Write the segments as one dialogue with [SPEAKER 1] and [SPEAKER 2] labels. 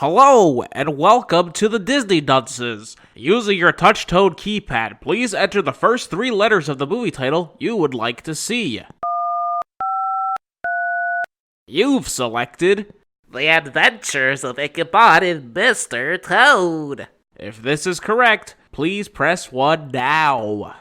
[SPEAKER 1] Hello, and welcome to the Disney Dunces. Using your touch-tone keypad, please enter the first three letters of the movie title you would like to see. You've selected
[SPEAKER 2] The Adventures of Ichabod and Mr. Toad.
[SPEAKER 1] If this is correct, please press 1 now.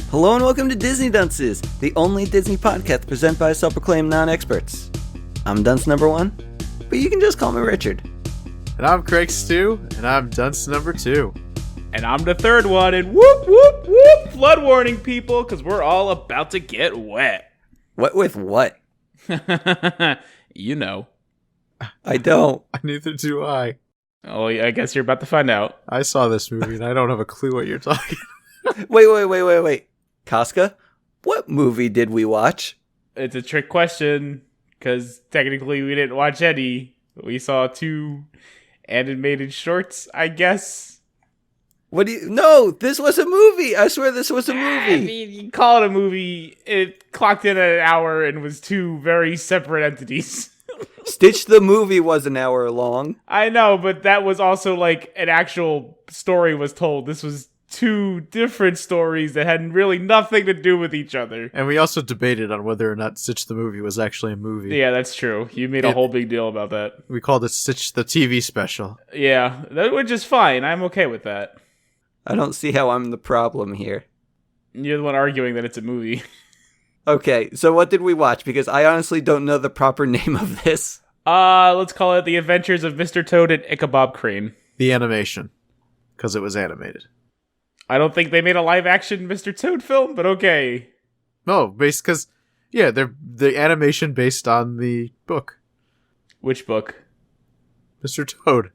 [SPEAKER 3] Hello and welcome to Disney Dunces, the only Disney podcast presented by self-proclaimed non-experts. I'm Dunce number 1, but you can just call me Richard.
[SPEAKER 4] And I'm Craig Stew, and I'm Dunce number 2.
[SPEAKER 1] And I'm the third one, and whoop, whoop, whoop, flood warning, people, because we're all about to get wet.
[SPEAKER 3] What with what?
[SPEAKER 1] You know.
[SPEAKER 3] I don't.
[SPEAKER 4] Neither do I.
[SPEAKER 1] Oh, I guess you're about to find out.
[SPEAKER 4] I saw this movie, and I don't have a clue what you're talking about.
[SPEAKER 3] Wait. Casca, what movie did we watch?
[SPEAKER 1] It's a trick question, because technically we didn't watch any. We saw 2 animated shorts, I guess.
[SPEAKER 3] No, this was a movie. I swear this was a movie.
[SPEAKER 1] I mean, you call it a movie. It clocked in at an hour and was 2 very separate entities.
[SPEAKER 3] Stitch the movie was an hour long.
[SPEAKER 1] I know, but that was also like an actual story was told. This was 2 different stories that had really nothing to do with each other.
[SPEAKER 4] And we also debated on whether or not Stitch the movie was actually a movie.
[SPEAKER 1] Yeah, that's true. You made a whole big deal about that.
[SPEAKER 4] We called it Stitch the TV special.
[SPEAKER 1] Yeah, which is fine. I'm okay with that.
[SPEAKER 3] I don't see how I'm the problem here.
[SPEAKER 1] You're the one arguing that it's a movie.
[SPEAKER 3] Okay, so what did we watch? Because I honestly don't know the proper name of this.
[SPEAKER 1] Let's call it The Adventures of Mr. Toad and Ichabod Crane.
[SPEAKER 4] The animation. Because it was animated.
[SPEAKER 1] I don't think they made a live-action Mr. Toad film, but okay.
[SPEAKER 4] No, because, yeah, they're the animation based on the book.
[SPEAKER 1] Which book?
[SPEAKER 4] Mr. Toad.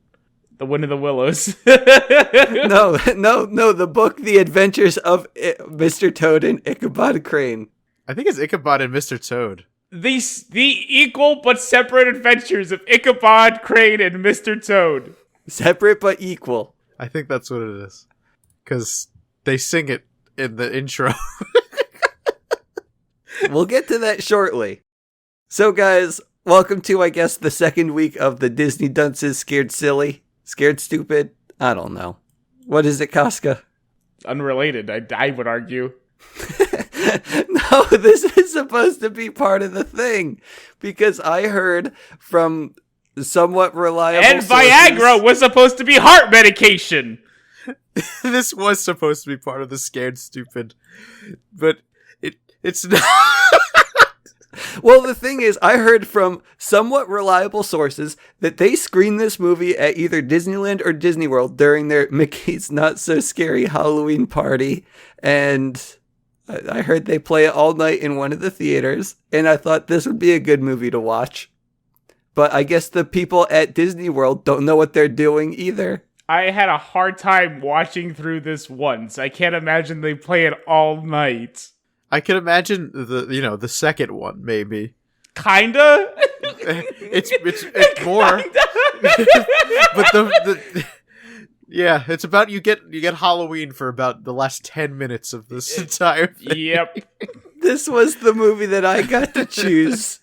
[SPEAKER 1] The Wind of the Willows.
[SPEAKER 3] No, the book, The Adventures of Mr. Toad and Ichabod Crane.
[SPEAKER 4] I think it's Ichabod and Mr. Toad.
[SPEAKER 1] The equal but separate adventures of Ichabod Crane and Mr. Toad.
[SPEAKER 3] Separate but equal.
[SPEAKER 4] I think that's what it is. Because they sing it in the intro.
[SPEAKER 3] We'll get to that shortly. So guys, welcome to, I guess, the second week of the Disney Dunces Scared Silly? Scared Stupid? I don't know. What is it, Casca?
[SPEAKER 1] Unrelated, I would argue.
[SPEAKER 3] No, this is supposed to be part of the thing. Because I heard from somewhat reliable
[SPEAKER 1] And
[SPEAKER 3] sources...
[SPEAKER 1] Viagra was supposed to be heart medication!
[SPEAKER 4] This was supposed to be part of the Scared Stupid, but it's not.
[SPEAKER 3] Well, the thing is, I heard from somewhat reliable sources that they screened this movie at either Disneyland or Disney World during their Mickey's Not So Scary Halloween party, and I heard they play it all night in one of the theaters, and I thought this would be a good movie to watch. But I guess the people at Disney World don't know what they're doing either.
[SPEAKER 1] I had a hard time watching through this once. I can't imagine they play it all night.
[SPEAKER 4] I can imagine the second one maybe.
[SPEAKER 1] Kinda.
[SPEAKER 4] It's more. But yeah, it's about you get Halloween for about the last 10 minutes of this entire thing.
[SPEAKER 1] Yep.
[SPEAKER 3] This was the movie that I got to choose.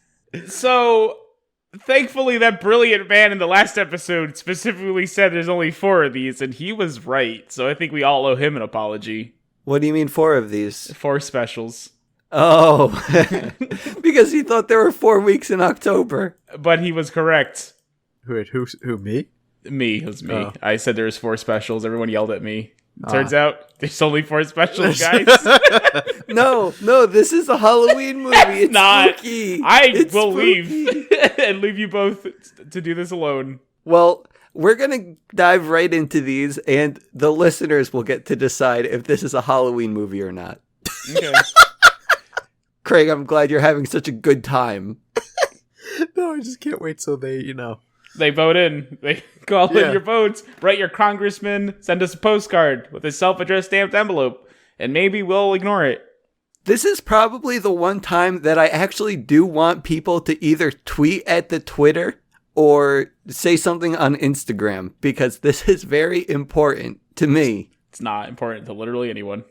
[SPEAKER 1] So, thankfully, that brilliant man in the last episode specifically said there's only 4 of these, and he was right. So I think we all owe him an apology.
[SPEAKER 3] What do you mean 4 of these?
[SPEAKER 1] 4 specials.
[SPEAKER 3] Oh, because he thought there were 4 weeks in October.
[SPEAKER 1] But he was correct.
[SPEAKER 4] Who me?
[SPEAKER 1] Me, it was me.
[SPEAKER 4] Oh.
[SPEAKER 1] I said there was 4 specials. Everyone yelled at me. Turns out there's only 4 specials, guys.
[SPEAKER 3] No, this is a Halloween movie. It's
[SPEAKER 1] not.
[SPEAKER 3] Spooky.
[SPEAKER 1] I will leave and leave you both to do this alone.
[SPEAKER 3] Well, we're going to dive right into these, and the listeners will get to decide if this is a Halloween movie or not.
[SPEAKER 1] Okay.
[SPEAKER 3] Craig, I'm glad you're having such a good time.
[SPEAKER 4] No, I just can't wait till they,
[SPEAKER 1] They vote in. They call
[SPEAKER 4] Yeah.
[SPEAKER 1] in your votes. Write your congressman. Send us a postcard with a self-addressed stamped envelope, and maybe we'll ignore it.
[SPEAKER 3] This is probably the one time that I actually do want people to either tweet at the Twitter or say something on Instagram, because this is very important to me.
[SPEAKER 1] It's not important to literally anyone.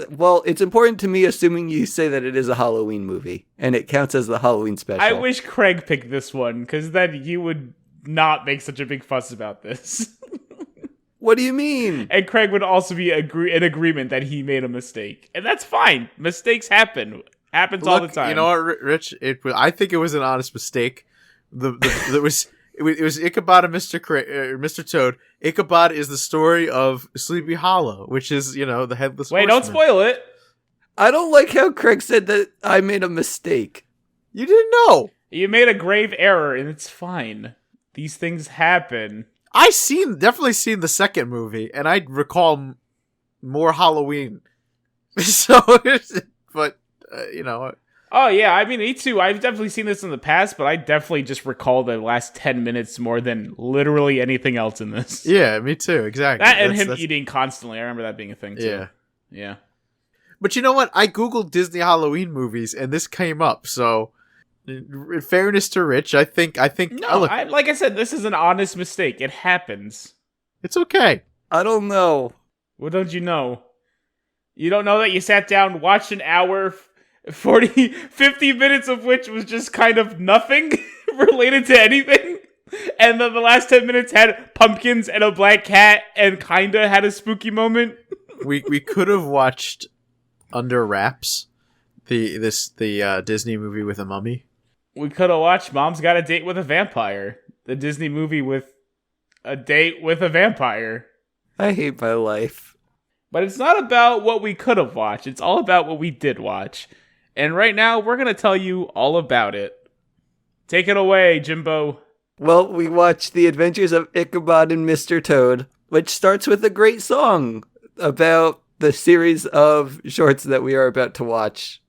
[SPEAKER 3] Well, it's important to me, assuming you say that it is a Halloween movie, and it counts as the Halloween special.
[SPEAKER 1] I wish Craig picked this one, because then you would not make such a big fuss about this.
[SPEAKER 3] What do you mean?
[SPEAKER 1] And Craig would also be in agreement that he made a mistake. And that's fine. Mistakes happen. Happens all the time.
[SPEAKER 4] You know what, Rich? I think it was an honest mistake. It was Ichabod and Mr. Toad. Ichabod is the story of Sleepy Hollow, which is, the headless
[SPEAKER 1] Wait,
[SPEAKER 4] horseman.
[SPEAKER 1] don't spoil it.
[SPEAKER 3] I don't like how Craig said that I made a mistake.
[SPEAKER 4] You didn't know.
[SPEAKER 1] You made a grave error, and it's fine. These things happen.
[SPEAKER 4] Definitely seen the second movie, and I recall more Halloween. So, but,
[SPEAKER 1] Oh, yeah, I mean, me too. I've definitely seen this in the past, but I definitely just recall the last 10 minutes more than literally anything else in this.
[SPEAKER 4] Yeah, me too, exactly.
[SPEAKER 1] That and him eating constantly. I remember that being a thing, too.
[SPEAKER 4] Yeah.
[SPEAKER 1] Yeah.
[SPEAKER 4] But you know what? I Googled Disney Halloween movies, and this came up, so... In fairness to Rich, I think.
[SPEAKER 1] No, like I said, this is an honest mistake. It happens.
[SPEAKER 4] It's okay.
[SPEAKER 3] I don't know.
[SPEAKER 1] What don't you know? You don't know that you sat down, watched an hour, 50 minutes of which was just kind of nothing related to anything? And then the last 10 minutes had pumpkins and a black cat and kinda had a spooky moment?
[SPEAKER 4] We could have watched Under Wraps, the Disney movie with a mummy.
[SPEAKER 1] We could have watched Mom's Got a Date with a Vampire, the Disney movie with a date with a vampire.
[SPEAKER 3] I hate my life.
[SPEAKER 1] But it's not about what we could have watched. It's all about what we did watch. And right now, we're going to tell you all about it. Take it away, Jimbo.
[SPEAKER 3] Well, we watched The Adventures of Ichabod and Mr. Toad, which starts with a great song about the series of shorts that we are about to watch.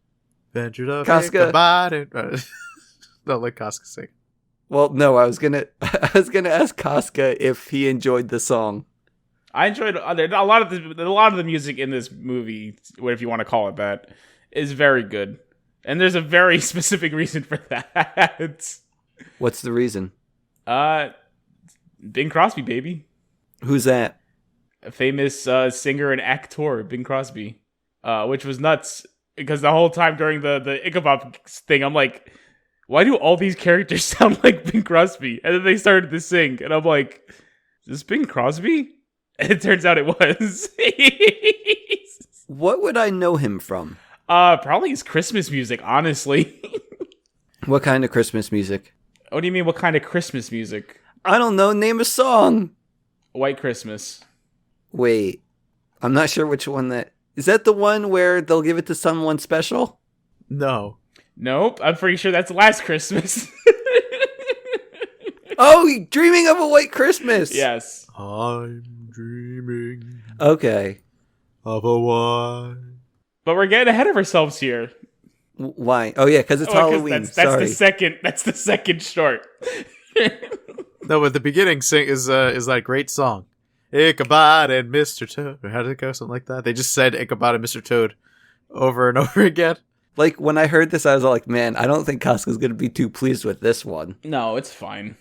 [SPEAKER 4] Adventures of
[SPEAKER 3] Casca.
[SPEAKER 4] Ichabod and... Don't let Casca sing.
[SPEAKER 3] Well, no, I was gonna ask Casca if he enjoyed the song.
[SPEAKER 1] I enjoyed a lot of the music in this movie, if you want to call it that, is very good, and there's a very specific reason for that.
[SPEAKER 3] What's the reason?
[SPEAKER 1] Bing Crosby, baby,
[SPEAKER 3] Who's that?
[SPEAKER 1] a famous singer and actor, Bing Crosby, which was nuts because the whole time during the Ichabod thing, I'm like, why do all these characters sound like Bing Crosby? And then they started to sing, and I'm like, is this Bing Crosby? And it turns out it was.
[SPEAKER 3] What would I know him from?
[SPEAKER 1] Probably his Christmas music, honestly.
[SPEAKER 3] What kind of Christmas music?
[SPEAKER 1] What do you mean, what kind of Christmas music?
[SPEAKER 3] I don't know. Name a song.
[SPEAKER 1] White Christmas.
[SPEAKER 3] Wait, I'm not sure which one that... Is that the one where they'll give it to someone special?
[SPEAKER 4] No.
[SPEAKER 1] Nope, I'm pretty sure that's Last Christmas.
[SPEAKER 3] Oh, Dreaming of a White Christmas!
[SPEAKER 1] Yes.
[SPEAKER 4] I'm dreaming
[SPEAKER 3] Okay.
[SPEAKER 4] of a white...
[SPEAKER 1] But we're getting ahead of ourselves here.
[SPEAKER 3] Why? Oh yeah, because it's
[SPEAKER 1] 'Cause
[SPEAKER 3] Halloween.
[SPEAKER 1] That's
[SPEAKER 3] Sorry.
[SPEAKER 1] that's the second short.
[SPEAKER 4] No, but the beginning is that great song. Ichabod and Mr. Toad. Or how did it go? Something like that. They just said Ichabod and Mr. Toad over and over again.
[SPEAKER 3] Like, when I heard this, I was like, man, I don't think Casca's going to be too pleased with this one.
[SPEAKER 1] No, it's fine.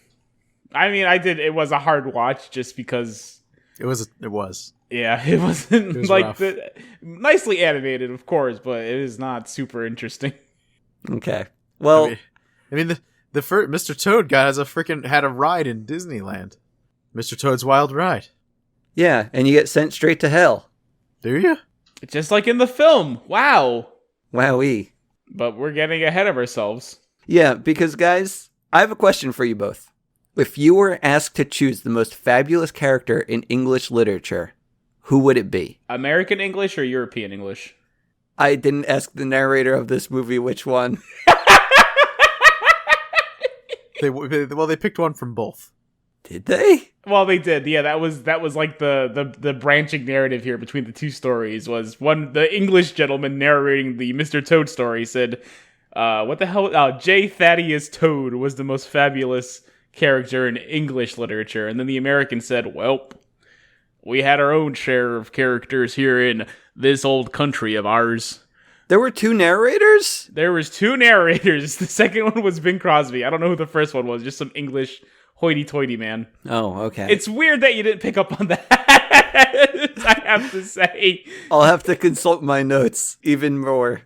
[SPEAKER 1] I mean, it was a hard watch just because...
[SPEAKER 4] It was.
[SPEAKER 1] Yeah, it wasn't
[SPEAKER 4] It was
[SPEAKER 1] like
[SPEAKER 4] rough.
[SPEAKER 1] nicely animated, of course, but it is not super interesting.
[SPEAKER 3] Okay. Well,
[SPEAKER 4] I mean the first Mr. Toad guy had a ride in Disneyland. Mr. Toad's Wild Ride.
[SPEAKER 3] yeah, and you get sent straight to hell.
[SPEAKER 4] Do you?
[SPEAKER 1] Just like in the film. Wow.
[SPEAKER 3] Wowee.
[SPEAKER 1] But we're getting ahead of ourselves.
[SPEAKER 3] Yeah, because guys, I have a question for you both. If you were asked to choose the most fabulous character in English literature, who would it be?
[SPEAKER 1] American English or European English?
[SPEAKER 3] I didn't ask the narrator of this movie which one.
[SPEAKER 4] They picked one from both.
[SPEAKER 3] Did they?
[SPEAKER 1] Well, they did. Yeah, that was like the branching narrative here between the two stories. Was one, the English gentleman narrating the Mr. Toad story said, what the hell? J. Thaddeus Toad was the most fabulous character in English literature. And then the American said, well, we had our own share of characters here in this old country of ours.
[SPEAKER 3] There were 2 narrators?
[SPEAKER 1] There was 2 narrators. The second one was Bing Crosby. I don't know who the first one was, just some English hoity-toity man.
[SPEAKER 3] Oh, okay.
[SPEAKER 1] It's weird that you didn't pick up on that, I have to say.
[SPEAKER 3] I'll have to consult my notes even more.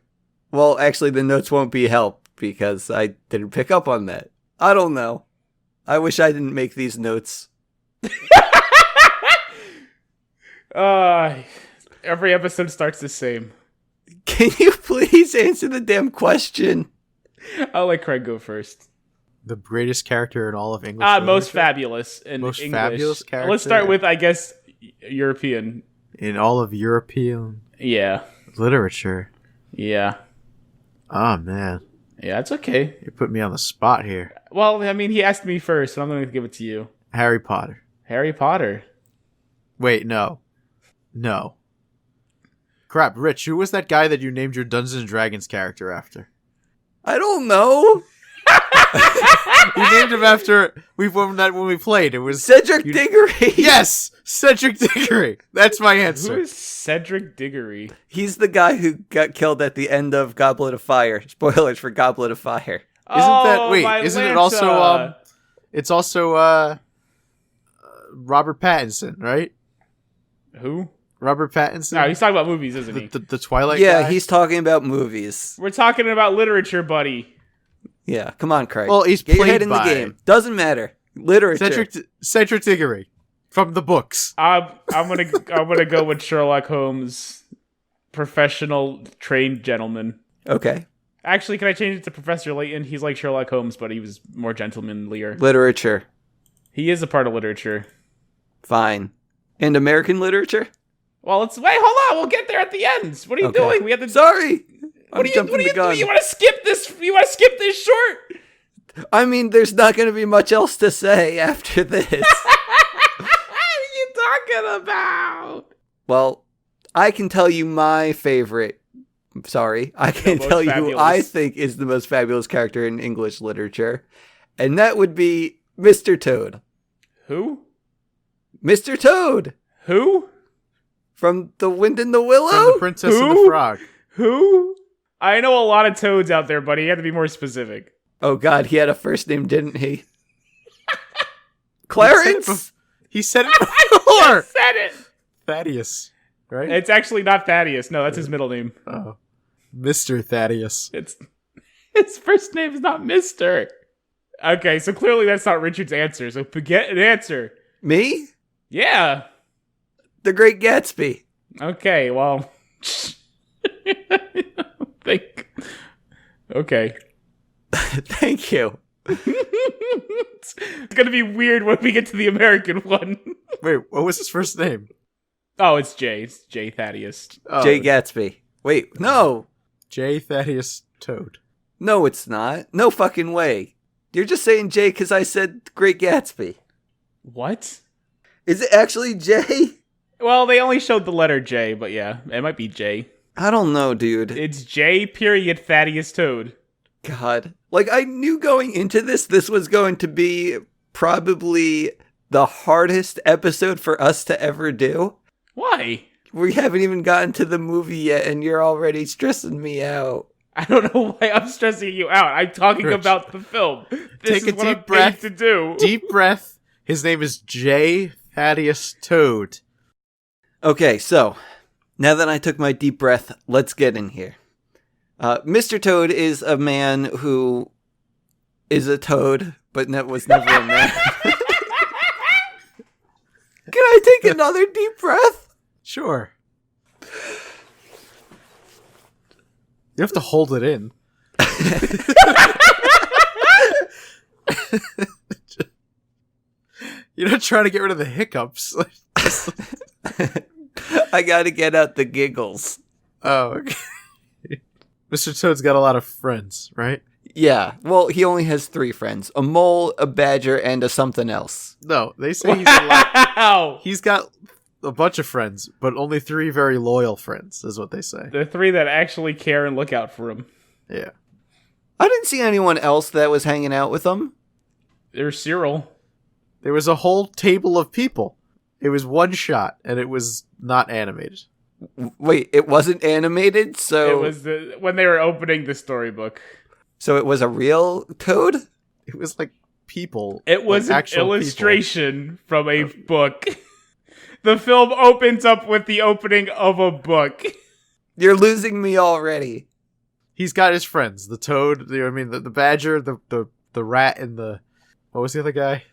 [SPEAKER 3] Well, actually, the notes won't be help because I didn't pick up on that. I don't know. I wish I didn't make these notes.
[SPEAKER 1] Every episode starts the same.
[SPEAKER 3] Can you please answer the damn question?
[SPEAKER 1] I'll let Craig go first.
[SPEAKER 4] The greatest character in all of English.
[SPEAKER 1] Most
[SPEAKER 4] literature?
[SPEAKER 1] fabulous in
[SPEAKER 4] Most
[SPEAKER 1] English.
[SPEAKER 4] fabulous character.
[SPEAKER 1] Let's start with, I guess, European.
[SPEAKER 4] In all of European
[SPEAKER 1] Yeah.
[SPEAKER 4] literature.
[SPEAKER 1] Yeah.
[SPEAKER 4] Oh, man.
[SPEAKER 1] Yeah, it's okay.
[SPEAKER 4] You put me on the spot here.
[SPEAKER 1] Well, I mean, he asked me first, so I'm going to give it to you.
[SPEAKER 4] Harry Potter.
[SPEAKER 1] Harry Potter.
[SPEAKER 4] Wait, no. No. Crap, Rich, who was that guy that you named your Dungeons and Dragons character after?
[SPEAKER 3] I don't know.
[SPEAKER 4] You named him after when we played. It was
[SPEAKER 3] Cedric Diggory.
[SPEAKER 4] Yes, Cedric Diggory. That's my answer.
[SPEAKER 1] Who is Cedric Diggory?
[SPEAKER 3] He's the guy who got killed at the end of Goblet of Fire. Spoilers for Goblet of Fire.
[SPEAKER 4] Isn't it also it's also Robert Pattinson, right?
[SPEAKER 1] Who?
[SPEAKER 4] Robert Pattinson?
[SPEAKER 1] No, he's talking about movies, isn't he?
[SPEAKER 4] The Twilight
[SPEAKER 3] Yeah,
[SPEAKER 4] guy?
[SPEAKER 3] he's talking about movies.
[SPEAKER 1] We're talking about literature, buddy.
[SPEAKER 3] Yeah, come on, Craig.
[SPEAKER 4] Well, he's
[SPEAKER 3] Get your
[SPEAKER 4] played
[SPEAKER 3] head in the
[SPEAKER 4] by
[SPEAKER 3] game. Doesn't matter. Literature.
[SPEAKER 4] Cedric Diggory from the books.
[SPEAKER 1] I'm gonna go with Sherlock Holmes, professional trained gentleman.
[SPEAKER 3] Okay.
[SPEAKER 1] Actually, can I change it to Professor Layton? He's like Sherlock Holmes, but he was more gentlemanlier.
[SPEAKER 3] Literature.
[SPEAKER 1] He is a part of literature.
[SPEAKER 3] Fine. And American literature?
[SPEAKER 1] Well, hold on. We'll get there at the end. What are you doing? We have to.
[SPEAKER 3] Sorry.
[SPEAKER 1] What are you doing? You want to skip this? You want to skip this short?
[SPEAKER 3] I mean, there's not going to be much else to say after this.
[SPEAKER 1] What are you talking about?
[SPEAKER 3] Well, I can tell you my favorite. Sorry. I can tell you who I think is the most fabulous character in English literature. And that would be Mr. Toad.
[SPEAKER 1] Who?
[SPEAKER 3] Mr. Toad.
[SPEAKER 1] Who?
[SPEAKER 3] From The Wind in the Willow?
[SPEAKER 4] From the Princess and the Frog.
[SPEAKER 1] Who? I know a lot of Toads out there, buddy. You have to be more specific.
[SPEAKER 3] Oh, God. He had a first name, didn't he? Clarence?
[SPEAKER 4] He said it before.
[SPEAKER 1] Said it.
[SPEAKER 4] Thaddeus, right?
[SPEAKER 1] It's actually not Thaddeus. No, that's his middle name.
[SPEAKER 4] Oh, Mr. Thaddeus.
[SPEAKER 1] It's his first name is not Mister. Okay, so clearly that's not Richard's answer. So get an answer.
[SPEAKER 3] Me?
[SPEAKER 1] Yeah.
[SPEAKER 3] The Great Gatsby.
[SPEAKER 1] Okay. Well. Okay.
[SPEAKER 3] Thank you.
[SPEAKER 1] It's gonna be weird when we get to the American one.
[SPEAKER 4] Wait, what was his first name?
[SPEAKER 1] Oh, it's Jay. It's Jay Thaddeus.
[SPEAKER 4] Oh,
[SPEAKER 3] Jay Gatsby. Wait, no.
[SPEAKER 4] J. Thaddeus Toad.
[SPEAKER 3] No, it's not. No fucking way. You're just saying Jay because I said Great Gatsby.
[SPEAKER 1] What?
[SPEAKER 3] Is it actually Jay?
[SPEAKER 1] Well, they only showed the letter J, but yeah, it might be J.
[SPEAKER 3] I don't know, dude.
[SPEAKER 1] It's J. Period Thaddeus Toad.
[SPEAKER 3] God. Like, I knew going into this was going to be probably the hardest episode for us to ever do.
[SPEAKER 1] Why?
[SPEAKER 3] We haven't even gotten to the movie yet, and you're already stressing me out.
[SPEAKER 1] I don't know why I'm stressing you out. I'm talking
[SPEAKER 4] Rich,
[SPEAKER 1] about the film. This
[SPEAKER 4] take
[SPEAKER 1] is
[SPEAKER 4] a
[SPEAKER 1] what
[SPEAKER 4] deep
[SPEAKER 1] I'm
[SPEAKER 4] breath.
[SPEAKER 1] paid to do.
[SPEAKER 4] Deep breath. His name is J. Thaddeus Toad.
[SPEAKER 3] Okay, so now that I took my deep breath, let's get in here. Mr. Toad is a man who is a toad, but was never a man. Can I take another deep breath?
[SPEAKER 4] Sure. You have to hold it in. You're not trying to get rid of the hiccups.
[SPEAKER 3] I gotta get out the giggles.
[SPEAKER 4] Oh, okay. Mr. Toad's got a lot of friends, right?
[SPEAKER 3] Yeah, well, he only has 3 friends. A mole, a badger, and a something else.
[SPEAKER 4] No, they say he's a lot.
[SPEAKER 1] Wow.
[SPEAKER 4] He's got a bunch of friends, but only 3 very loyal friends, is what they say.
[SPEAKER 1] The 3 that actually care and look out for him.
[SPEAKER 4] Yeah.
[SPEAKER 3] I didn't see anyone else that was hanging out with him.
[SPEAKER 1] There's Cyril.
[SPEAKER 4] There was a whole table of people. It was one shot, and it was not animated.
[SPEAKER 3] Wait, it wasn't animated, so
[SPEAKER 1] It was when they were opening the storybook.
[SPEAKER 3] so it was a real toad?
[SPEAKER 4] It was like people.
[SPEAKER 1] It was
[SPEAKER 4] like
[SPEAKER 1] an
[SPEAKER 4] actual
[SPEAKER 1] illustration from a book. The film opens up with the opening of a book.
[SPEAKER 3] You're losing me already.
[SPEAKER 4] He's got his friends. The toad, the badger, the rat, and the... What was the other guy?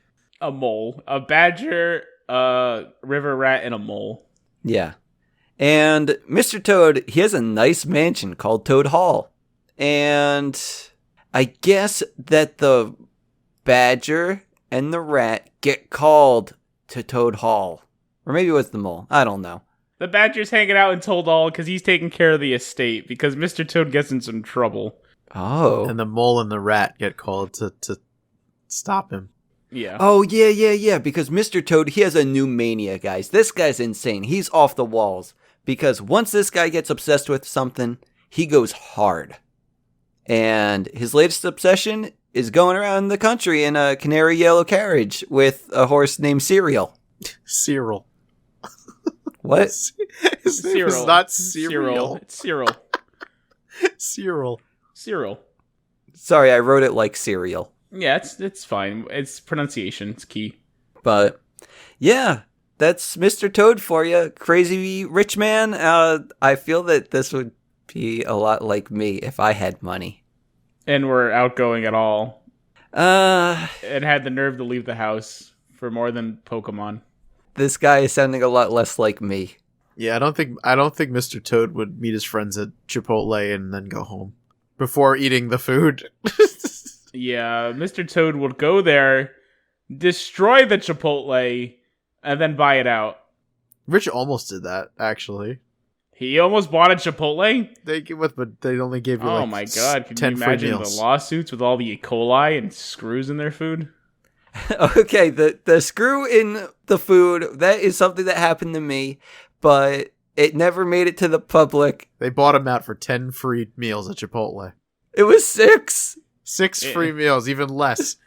[SPEAKER 1] A mole. A badger, a river rat, and a mole.
[SPEAKER 3] Yeah. And Mr. Toad, he has a nice mansion called Toad Hall. And I guess that the badger and the rat get called to Toad Hall. Or maybe it was the mole. I don't know.
[SPEAKER 1] The badger's hanging out in Toad Hall because he's taking care of the estate because Mr. Toad gets in some trouble.
[SPEAKER 3] Oh.
[SPEAKER 4] And the mole and the rat get called to stop him.
[SPEAKER 1] Yeah.
[SPEAKER 3] Oh, yeah. Because Mr. Toad, he has a new mania, guys. This guy's insane. He's off the walls. Because once this guy gets obsessed with something, he goes hard. And his latest obsession is going around the country in a canary yellow carriage with a horse named Cereal.
[SPEAKER 4] Cyril.
[SPEAKER 3] What?
[SPEAKER 4] His name is not Cyril.
[SPEAKER 1] It's Cyril.
[SPEAKER 4] Cyril.
[SPEAKER 1] Cyril.
[SPEAKER 3] Sorry, I wrote it like cereal.
[SPEAKER 1] Yeah, it's fine. It's pronunciation. It's key.
[SPEAKER 3] But, yeah, that's Mr. Toad for you. Crazy rich man. I feel that this would be a lot like me if I had money.
[SPEAKER 1] And we're outgoing at all. And had the nerve to leave the house for more than Pokemon.
[SPEAKER 3] This guy is sounding a lot less like me.
[SPEAKER 4] Yeah, I don't think Mr. Toad would meet his friends at Chipotle and then go home before eating the food.
[SPEAKER 1] Yeah, Mr. Toad would go there, destroy the Chipotle, and then buy it out.
[SPEAKER 4] Rich almost did that, actually.
[SPEAKER 1] He almost bought a Chipotle?
[SPEAKER 4] But they only gave you
[SPEAKER 1] Oh my god, can you
[SPEAKER 4] 10 free
[SPEAKER 1] imagine the
[SPEAKER 4] meals.
[SPEAKER 1] lawsuits with all the E. coli and screws in their food?
[SPEAKER 3] Okay, the screw in the food, that is something that happened to me, but it never made it to the public.
[SPEAKER 4] They bought him out for 10 free meals at Chipotle.
[SPEAKER 3] It was 6.
[SPEAKER 4] 6 free meals, even less.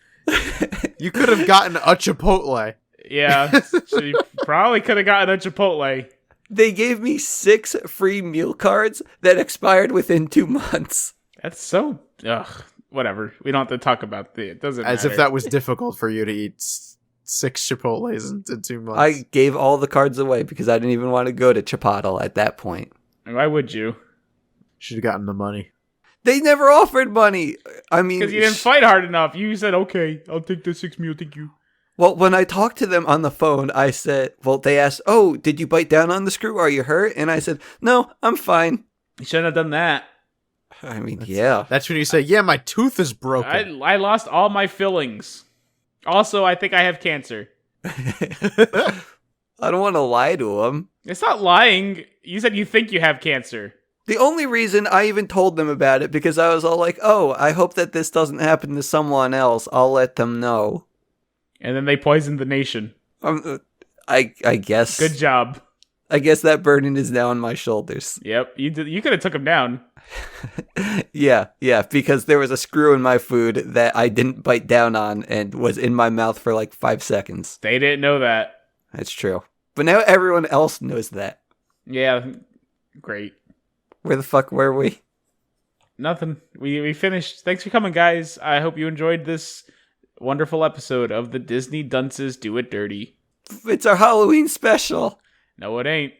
[SPEAKER 4] You could have gotten a Chipotle.
[SPEAKER 1] Yeah, so you probably could have gotten a Chipotle.
[SPEAKER 3] They gave me 6 free meal cards that expired within 2 months.
[SPEAKER 1] That's so... Ugh, whatever. We don't have to talk about it. Doesn't
[SPEAKER 4] As
[SPEAKER 1] matter.
[SPEAKER 4] if that was difficult for you to eat 6 Chipotles in 2 months.
[SPEAKER 3] I gave all the cards away because I didn't even want to go to Chipotle at that point.
[SPEAKER 1] Why would you?
[SPEAKER 4] Should have gotten the money.
[SPEAKER 3] They never offered money. I mean...
[SPEAKER 1] Because you didn't fight hard enough. You said, okay, I'll take the 6 meal, thank you.
[SPEAKER 3] Well, when I talked to them on the phone, I said, well, they asked, oh, did you bite down on the screw? Are you hurt? And I said, no, I'm fine.
[SPEAKER 1] You shouldn't have done that.
[SPEAKER 3] I mean, yeah.
[SPEAKER 4] That's when you say, yeah, my tooth is broken.
[SPEAKER 1] I lost all my fillings. Also, I think I have cancer.
[SPEAKER 3] I don't want to lie to them.
[SPEAKER 1] It's not lying. You said you think you have cancer.
[SPEAKER 3] The only reason I even told them about it because I was all like, oh, I hope that this doesn't happen to someone else. I'll let them know.
[SPEAKER 1] And then they poisoned the nation.
[SPEAKER 3] I guess.
[SPEAKER 1] Good job.
[SPEAKER 3] I guess that burden is now on my shoulders.
[SPEAKER 1] Yep, you could have took him down.
[SPEAKER 3] Yeah, because there was a screw in my food that I didn't bite down on and was in my mouth for like 5 seconds.
[SPEAKER 1] They didn't know that.
[SPEAKER 3] That's true. But now everyone else knows that.
[SPEAKER 1] Yeah, great.
[SPEAKER 3] Where the fuck were we?
[SPEAKER 1] Nothing. We finished. Thanks for coming, guys. I hope you enjoyed this wonderful episode of the Disney Dunces Do It Dirty.
[SPEAKER 3] It's our Halloween special.
[SPEAKER 1] No, it ain't.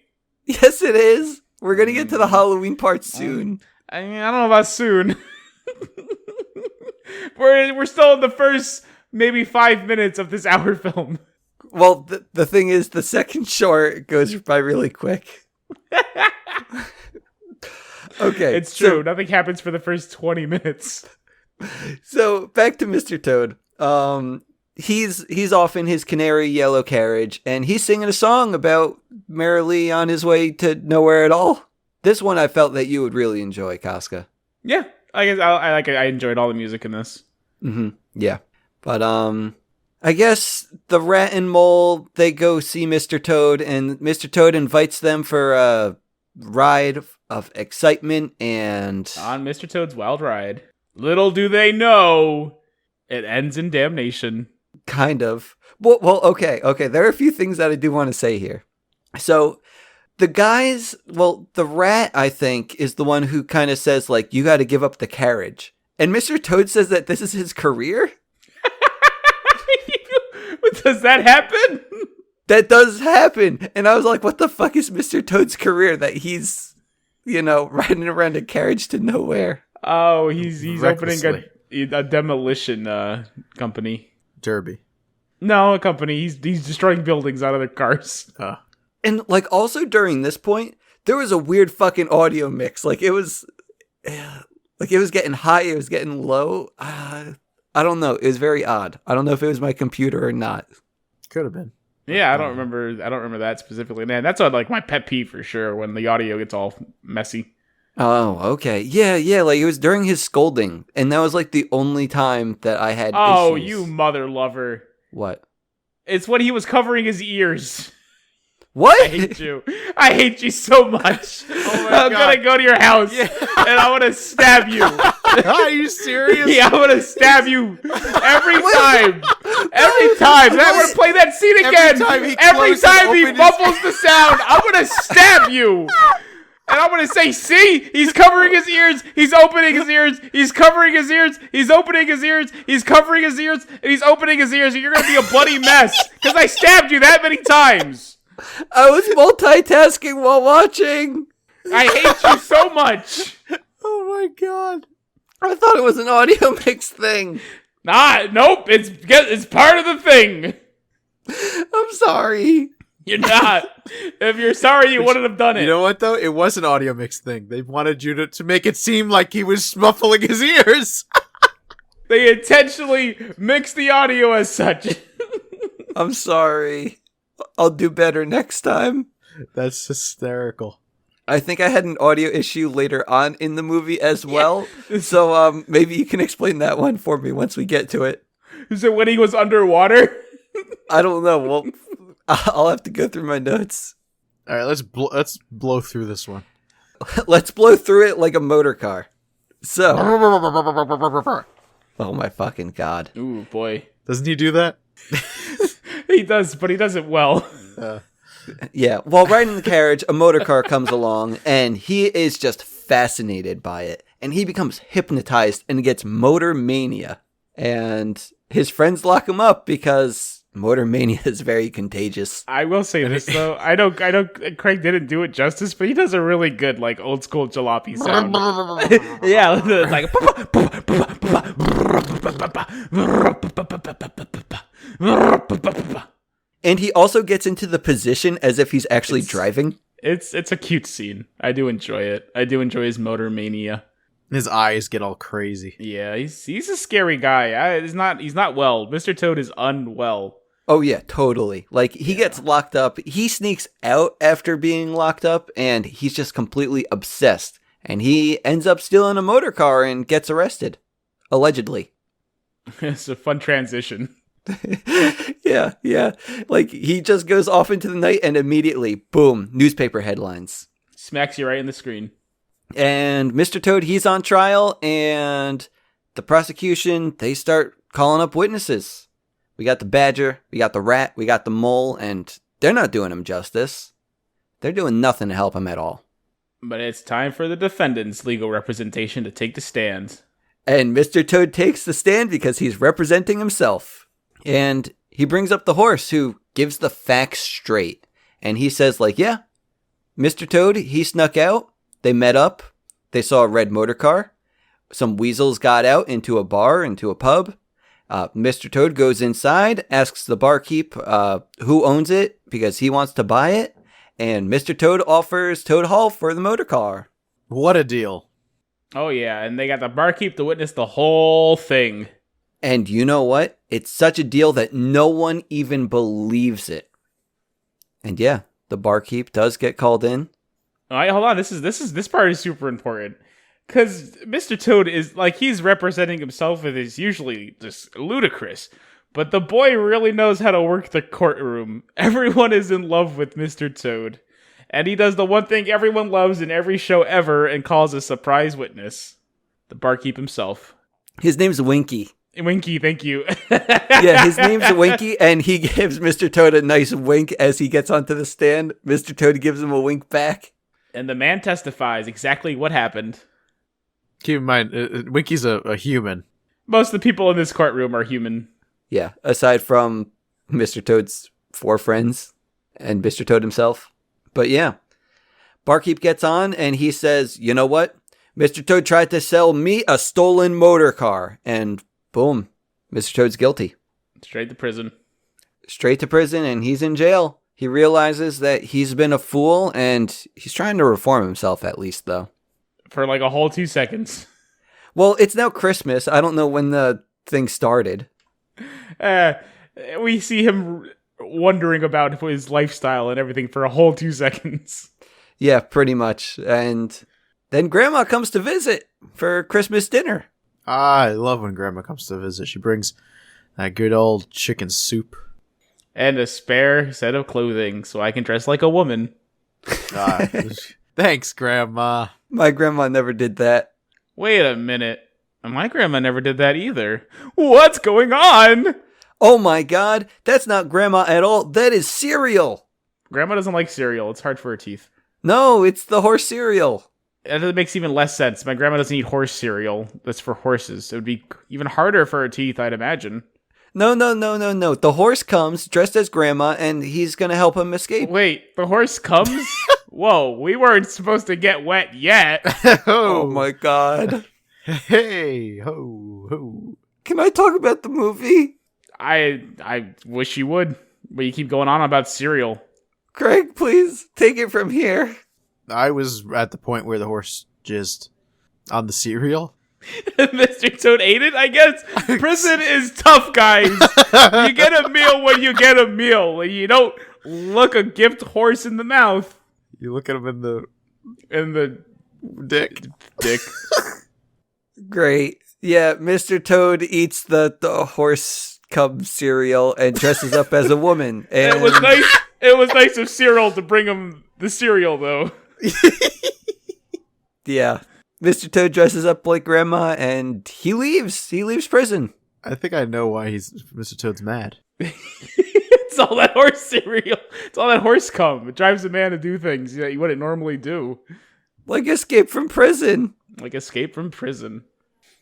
[SPEAKER 3] Yes, it is. We're going to get to the Halloween part soon.
[SPEAKER 1] I mean, I don't know about soon. We're still in the first maybe 5 minutes of this hour film.
[SPEAKER 3] Well, the thing is, the second short goes by really quick. Okay.
[SPEAKER 1] It's true. Nothing happens for the first 20 minutes.
[SPEAKER 3] So back to Mr. Toad. He's off in his canary yellow carriage, and he's singing a song about merrily on his way to nowhere at all. This one I felt that you would really enjoy, Casca.
[SPEAKER 1] Yeah, I guess I like it. I enjoyed all the music in this.
[SPEAKER 3] Mm-hmm. Yeah. But, I guess the rat and mole, they go see Mr. Toad, and Mr. Toad invites them for a ride of excitement and...
[SPEAKER 1] On Mr. Toad's Wild Ride. Little do they know, it ends in damnation.
[SPEAKER 3] Kind of. Well, okay. There are a few things that I do want to say here. So, the rat, I think, is the one who kind of says, like, you got to give up the carriage. And Mr. Toad says that this is his career?
[SPEAKER 1] Does that happen?
[SPEAKER 3] That does happen. And I was like, what the fuck is Mr. Toad's career that he's, riding around a carriage to nowhere?
[SPEAKER 1] Oh, he's opening
[SPEAKER 4] Recklessly.
[SPEAKER 1] a demolition company.
[SPEAKER 4] Derby.
[SPEAKER 1] No, a company. He's destroying buildings out of their cars.
[SPEAKER 3] And, like, also during this point, there was a weird fucking audio mix. Like, it was getting high, it was getting low. I don't know. It was very odd. I don't know if it was my computer or not.
[SPEAKER 4] Could have been.
[SPEAKER 1] Yeah, I don't remember that specifically. Man, that's like my pet peeve for sure when the audio gets all messy.
[SPEAKER 3] Oh, okay. Yeah, like, it was during his scolding, and that was, like, the only time that I had issues.
[SPEAKER 1] You mother lover.
[SPEAKER 3] What?
[SPEAKER 1] It's when he was covering his ears.
[SPEAKER 3] What?
[SPEAKER 1] I hate you. I hate you so much. I'm gonna go to your house and I want to stab you.
[SPEAKER 4] Are you serious?
[SPEAKER 1] Yeah, I'm gonna stab you every time. Every time. I'm gonna play that scene again. Every time he mumbles the sound, I'm gonna stab you. And I'm gonna say, see? He's covering his ears. He's opening his ears. He's covering his ears. He's opening his ears. He's covering his ears. And he's opening his ears. And you're gonna be a bloody mess. Because I stabbed you that many times.
[SPEAKER 3] I was multitasking while watching.
[SPEAKER 1] I hate you so much.
[SPEAKER 4] Oh my god.
[SPEAKER 3] I thought it was an audio mix thing.
[SPEAKER 1] Nope. It's part of the thing.
[SPEAKER 3] I'm sorry.
[SPEAKER 1] You're not. If you're sorry, you wouldn't have done it.
[SPEAKER 4] You know what, though? It was an audio mix thing. They wanted you to make it seem like he was muffling his ears.
[SPEAKER 1] They intentionally mixed the audio as such.
[SPEAKER 3] I'm sorry. I'll do better next time.
[SPEAKER 4] That's hysterical.
[SPEAKER 3] I think I had an audio issue later on in the movie as well. So maybe you can explain that one for me once we get to it.
[SPEAKER 1] Is it when he was underwater?
[SPEAKER 3] I don't know. Well, I'll have to go through my notes.
[SPEAKER 4] All right, let's blow through this one.
[SPEAKER 3] Let's blow through it like a motor car. So, oh my fucking god.
[SPEAKER 1] Ooh, boy.
[SPEAKER 4] Doesn't he do that?
[SPEAKER 1] He does, but he does it well.
[SPEAKER 3] Yeah, while riding the carriage, a motor car comes along, and he is just fascinated by it. And he becomes hypnotized and gets motor mania. And his friends lock him up because motor mania is very contagious.
[SPEAKER 1] I will say this though, I know Craig didn't do it justice, but he does a really good like old school jalopy sound. Yeah, like
[SPEAKER 3] And he also gets into the position as if he's actually driving.
[SPEAKER 1] It's a cute scene. I do enjoy it. I do enjoy his motor mania.
[SPEAKER 4] His eyes get all crazy.
[SPEAKER 1] Yeah, he's a scary guy. He's not well. Mr. Toad is unwell.
[SPEAKER 3] Oh yeah, totally. Like, he gets locked up. He sneaks out after being locked up, and he's just completely obsessed. And he ends up stealing a motor car and gets arrested. Allegedly.
[SPEAKER 1] It's a fun transition.
[SPEAKER 3] Yeah. Like, he just goes off into the night, and immediately, boom, newspaper headlines.
[SPEAKER 1] Smacks you right in the screen.
[SPEAKER 3] And Mr. Toad, he's on trial, and the prosecution, they start calling up witnesses. We got the badger, we got the rat, we got the mole, and they're not doing him justice. They're doing nothing to help him at all.
[SPEAKER 1] But it's time for the defendant's legal representation to take the stand.
[SPEAKER 3] And Mr. Toad takes the stand because he's representing himself. And he brings up the horse, who gives the facts straight. And he says, like, yeah, Mr. Toad, he snuck out. They met up. They saw a red motor car. Some weasels got out into a bar, into a pub. Mr. Toad goes inside, asks the barkeep who owns it because he wants to buy it. And Mr. Toad offers Toad Hall for the motor car.
[SPEAKER 4] What a deal.
[SPEAKER 1] Oh yeah, and they got the barkeep to witness the whole thing.
[SPEAKER 3] And you know what? It's such a deal that no one even believes it. And yeah, the barkeep does get called in.
[SPEAKER 1] All right, hold on. This part is super important. Because Mr. Toad is, like, he's representing himself and is usually just ludicrous. But the boy really knows how to work the courtroom. Everyone is in love with Mr. Toad. And he does the one thing everyone loves in every show ever and calls a surprise witness. The barkeep himself.
[SPEAKER 3] His name's Winky.
[SPEAKER 1] Winky, thank you.
[SPEAKER 3] Yeah, his name's Winky, and he gives Mr. Toad a nice wink as he gets onto the stand. Mr. Toad gives him a wink back.
[SPEAKER 1] And the man testifies exactly what happened.
[SPEAKER 4] Keep in mind, Winky's a human.
[SPEAKER 1] Most of the people in this courtroom are human.
[SPEAKER 3] Yeah, aside from Mr. Toad's 4 friends and Mr. Toad himself. But yeah, Barkeep gets on and he says, you know what? Mr. Toad tried to sell me a stolen motor car. And boom, Mr. Toad's guilty.
[SPEAKER 1] Straight to prison.
[SPEAKER 3] Straight to prison, and he's in jail. He realizes that he's been a fool, and he's trying to reform himself at least, though.
[SPEAKER 1] For like a whole 2 seconds.
[SPEAKER 3] Well, it's now Christmas. I don't know when the thing started.
[SPEAKER 1] We see him wondering about his lifestyle and everything for a whole 2 seconds.
[SPEAKER 3] Yeah, pretty much. And then Grandma comes to visit for Christmas dinner.
[SPEAKER 4] I love when Grandma comes to visit. She brings that good old chicken soup.
[SPEAKER 1] And a spare set of clothing so I can dress like a woman.
[SPEAKER 4] Thanks, Grandma.
[SPEAKER 3] My grandma never did that.
[SPEAKER 1] Wait a minute. My grandma never did that either. What's going on?
[SPEAKER 3] Oh my god, that's not Grandma at all. That is cereal.
[SPEAKER 1] Grandma doesn't like cereal. It's hard for her teeth.
[SPEAKER 3] No, it's the horse cereal.
[SPEAKER 1] That makes even less sense. My grandma doesn't eat horse cereal. That's for horses. It would be even harder for her teeth, I'd imagine.
[SPEAKER 3] No. The horse comes dressed as Grandma, and he's going to help him escape.
[SPEAKER 1] Wait, the horse comes? Whoa, we weren't supposed to get wet yet.
[SPEAKER 3] Oh my god.
[SPEAKER 4] Hey, ho, ho.
[SPEAKER 3] Can I talk about the movie?
[SPEAKER 1] I wish you would, but you keep going on about cereal.
[SPEAKER 3] Craig, please take it from here.
[SPEAKER 4] I was at the point where the horse jizzed on the cereal.
[SPEAKER 1] Mr. Toad ate it, I guess. Prison is tough, guys. You get a meal when you get a meal. You don't look a gift horse in the mouth.
[SPEAKER 4] You look at him in the
[SPEAKER 1] dick.
[SPEAKER 3] Great. Yeah, Mr. Toad eats the horse cub cereal and dresses up as a woman. And
[SPEAKER 1] It was nice. It was nice of Cyril to bring him the cereal, though.
[SPEAKER 3] Yeah. Mr. Toad dresses up like Grandma, and he leaves. He leaves prison.
[SPEAKER 4] I think I know why Mr. Toad's mad.
[SPEAKER 1] It's all that horse cereal. It's all that horse cum. It drives a man to do things that you wouldn't normally do.
[SPEAKER 3] Like Escape from Prison.
[SPEAKER 1] Like Escape from Prison.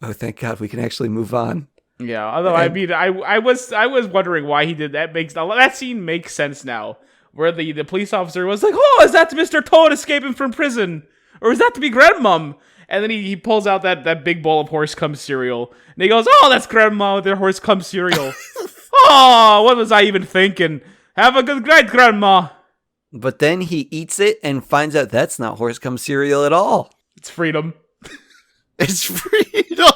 [SPEAKER 3] Oh, thank God we can actually move on.
[SPEAKER 1] Yeah, although I mean, I was wondering why he did that. That scene makes sense now, where the police officer was like, "Oh, is that Mr. Toad escaping from prison, or is that to be Grandmom?" And then he pulls out that big bowl of horse cum cereal, and he goes, "Oh, that's Grandma with their horse cum cereal." Oh, what was I even thinking? Have a good night, Grandma.
[SPEAKER 3] But then he eats it and finds out that's not horse cum cereal at all.
[SPEAKER 1] It's freedom.
[SPEAKER 4] It's freedom.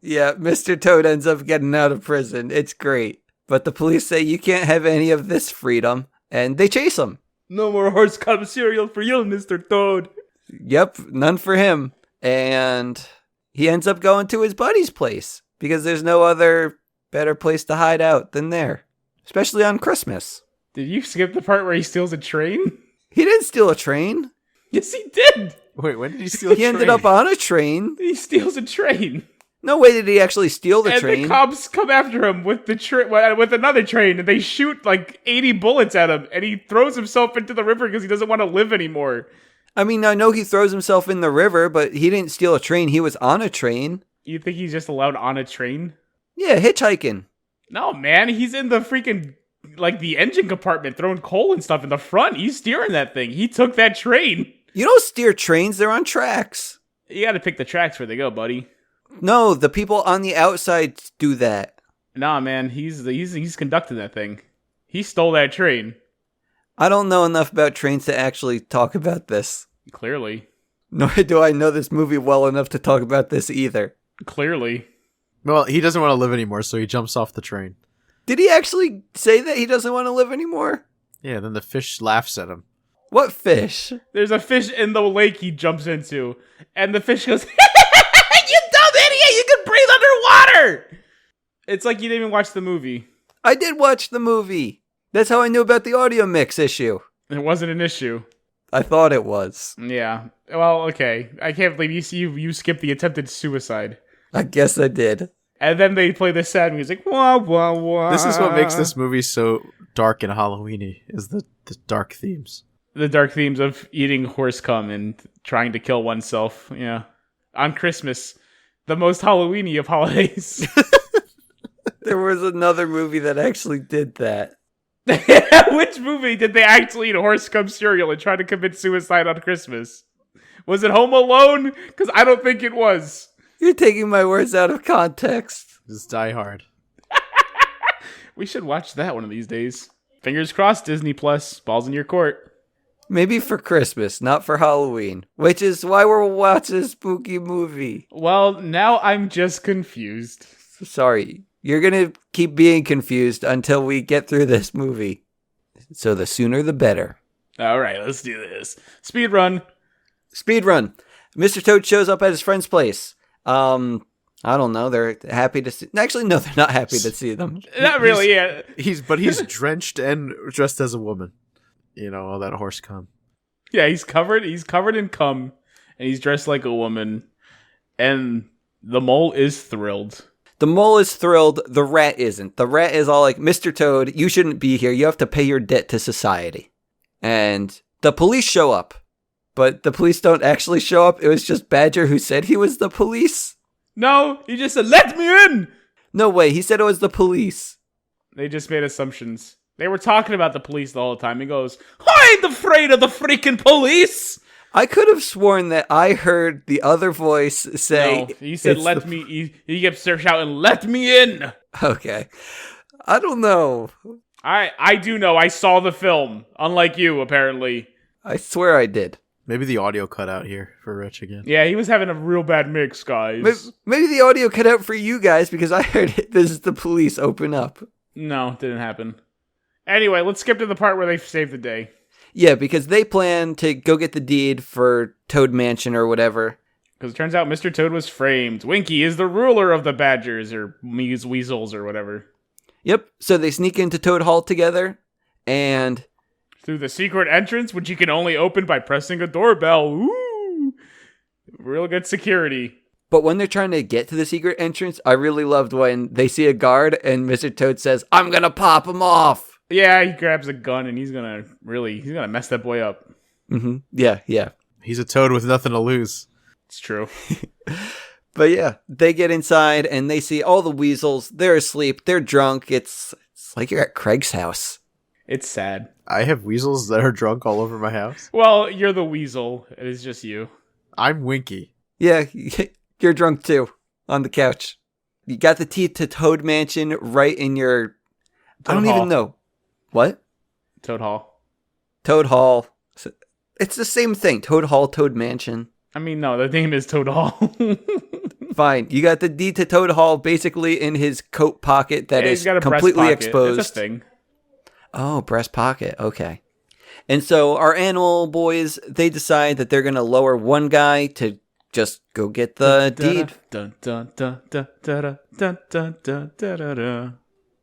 [SPEAKER 3] Yeah, Mr. Toad ends up getting out of prison. It's great. But the police say you can't have any of this freedom, and they chase him.
[SPEAKER 1] No more horse cum cereal for you, Mr. Toad.
[SPEAKER 3] Yep, none for him. And he ends up going to his buddy's place, because there's no other better place to hide out than there. Especially on Christmas.
[SPEAKER 1] Did you skip the part where he steals a train?
[SPEAKER 3] He didn't steal a train.
[SPEAKER 1] Yes, he did.
[SPEAKER 4] Wait, when did he steal a
[SPEAKER 3] He
[SPEAKER 4] train?
[SPEAKER 3] ended up on a train.
[SPEAKER 1] He steals a train.
[SPEAKER 3] No way did he actually steal the train.
[SPEAKER 1] And the cops come after him with with another train, and they shoot like 80 bullets at him, and he throws himself into the river because he doesn't want to live anymore.
[SPEAKER 3] I mean, I know he throws himself in the river, but he didn't steal a train. He was on a train.
[SPEAKER 1] You think he's just allowed on a train?
[SPEAKER 3] Yeah, hitchhiking.
[SPEAKER 1] No, man, he's in the freaking, like, the engine compartment throwing coal and stuff in the front. He's steering that thing. He took that train.
[SPEAKER 3] You don't steer trains, they're on tracks.
[SPEAKER 1] You gotta pick the tracks where they go, buddy.
[SPEAKER 3] No, the people on the outside do that.
[SPEAKER 1] Nah, man, he's conducting that thing. He stole that train.
[SPEAKER 3] I don't know enough about trains to actually talk about this.
[SPEAKER 1] Clearly.
[SPEAKER 3] Nor do I know this movie well enough to talk about this either.
[SPEAKER 1] Clearly.
[SPEAKER 4] Well, he doesn't want to live anymore, so he jumps off the train.
[SPEAKER 3] Did he actually say that he doesn't want to live anymore?
[SPEAKER 4] Yeah, then the fish laughs at him.
[SPEAKER 3] What fish?
[SPEAKER 1] There's a fish in the lake he jumps into, and the fish goes, "You dumb idiot! You can breathe underwater!" It's like you didn't even watch the movie.
[SPEAKER 3] I did watch the movie. That's how I knew about the audio mix issue.
[SPEAKER 1] It wasn't an issue.
[SPEAKER 3] I thought it was.
[SPEAKER 1] Yeah. Well, okay. I can't believe you skipped the attempted suicide.
[SPEAKER 3] I guess I did.
[SPEAKER 1] And then they play this sad music. Wah, wah, wah.
[SPEAKER 4] This is what makes this movie so dark and Halloweeny, is the dark themes.
[SPEAKER 1] The dark themes of eating horse cum and trying to kill oneself. Yeah. On Christmas, the most Halloweeny of holidays.
[SPEAKER 3] There was another movie that actually did that.
[SPEAKER 1] Which movie did they actually eat horse cum cereal and try to commit suicide on Christmas? Was it Home Alone? Because I don't think it was.
[SPEAKER 3] You're taking my words out of context.
[SPEAKER 4] Just Die Hard.
[SPEAKER 1] We should watch that one of these days. Fingers crossed, Disney Plus. Balls in your court.
[SPEAKER 3] Maybe for Christmas, not for Halloween. Which is why we're watching a spooky movie.
[SPEAKER 1] Well, now I'm just confused.
[SPEAKER 3] Sorry. You're going to keep being confused until we get through this movie. So the sooner the better.
[SPEAKER 1] All right, let's do this. Speed run.
[SPEAKER 3] Speedrun. Mr. Toad shows up at his friend's place. I don't know. They're happy to see. Actually, no, they're not happy to see them.
[SPEAKER 1] Not really, yeah.
[SPEAKER 4] He's drenched and dressed as a woman. You know, all that horse cum.
[SPEAKER 1] Yeah, he's covered in cum, and he's dressed like a woman, and the mole is thrilled.
[SPEAKER 3] The mole is thrilled. The rat isn't. The rat is all like, Mr. Toad, you shouldn't be here. You have to pay your debt to society. And the police show up. But the police don't actually show up. It was just Badger who said he was the police.
[SPEAKER 1] No, he just said, "Let me in!"
[SPEAKER 3] No way. He said it was the police.
[SPEAKER 1] They just made assumptions. They were talking about the police the whole time. He goes, "I ain't afraid of the freaking police!"
[SPEAKER 3] I could have sworn that I heard the other voice say...
[SPEAKER 1] No, he said, "Let me..." He kept shouting, "Let me in!"
[SPEAKER 3] Okay. I don't know.
[SPEAKER 1] I do know. I saw the film. Unlike you, apparently.
[SPEAKER 3] I swear I did.
[SPEAKER 4] Maybe the audio cut out here for Rich again.
[SPEAKER 1] Yeah, he was having a real bad mix, guys.
[SPEAKER 3] Maybe the audio cut out for you guys because I heard it. This is the police. Open up.
[SPEAKER 1] No, didn't happen. Anyway, let's skip to the part where they save the day.
[SPEAKER 3] Yeah, because they plan to go get the deed for Toad Mansion or whatever.
[SPEAKER 1] Because it turns out Mr. Toad was framed. Winky is the ruler of the Badgers, or Weasels, or whatever.
[SPEAKER 3] Yep. So they sneak into Toad Hall together, and...
[SPEAKER 1] through the secret entrance, which you can only open by pressing a doorbell. Ooh! Real good security.
[SPEAKER 3] But when they're trying to get to the secret entrance, I really loved when they see a guard and Mr. Toad says, "I'm gonna pop him off!"
[SPEAKER 1] Yeah, he grabs a gun and he's gonna mess that boy up.
[SPEAKER 3] Mm-hmm. Yeah.
[SPEAKER 4] He's a toad with nothing to lose.
[SPEAKER 1] It's true.
[SPEAKER 3] But yeah, they get inside and they see all the weasels. They're asleep. They're drunk. It's like you're at Craig's house.
[SPEAKER 1] It's sad.
[SPEAKER 4] I have weasels that are drunk all over my house.
[SPEAKER 1] Well, you're the weasel. It is just you.
[SPEAKER 4] I'm Winky.
[SPEAKER 3] Yeah, you're drunk too. On the couch. You got the key to Toad Mansion right in your... I don't even know. What?
[SPEAKER 1] Toad Hall.
[SPEAKER 3] Toad Hall. It's the same thing. Toad Hall, Toad Mansion.
[SPEAKER 1] I mean, no, the name is Toad Hall.
[SPEAKER 3] Fine. You got the deed to Toad Hall basically in his coat pocket that is
[SPEAKER 1] he's got a breast
[SPEAKER 3] completely
[SPEAKER 1] pocket.
[SPEAKER 3] exposed.
[SPEAKER 1] It's a thing.
[SPEAKER 3] Oh, breast pocket. Okay. And so our animal boys, they decide that they're going to lower one guy to just go get the deed.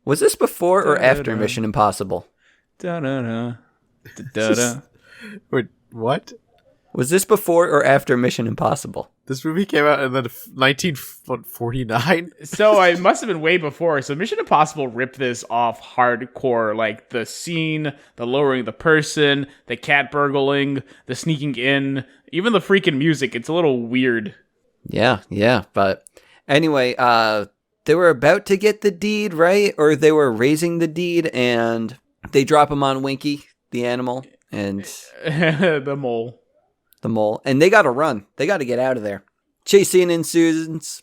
[SPEAKER 3] Was this before or after Mission Impossible?
[SPEAKER 4] Wait, what?
[SPEAKER 3] Was this before or after Mission Impossible?
[SPEAKER 4] This movie came out in 1949?
[SPEAKER 1] So it must have been way before. So Mission Impossible ripped this off hardcore. Like the scene, the lowering the person, the cat burgling, the sneaking in, even the freaking music. It's a little weird.
[SPEAKER 3] Yeah. But anyway, they were about to get the deed, right? Or they were raising the deed and they drop him on Winky, the animal, and
[SPEAKER 1] the mole.
[SPEAKER 3] And they got to run. They got to get out of there. Chasing ensues,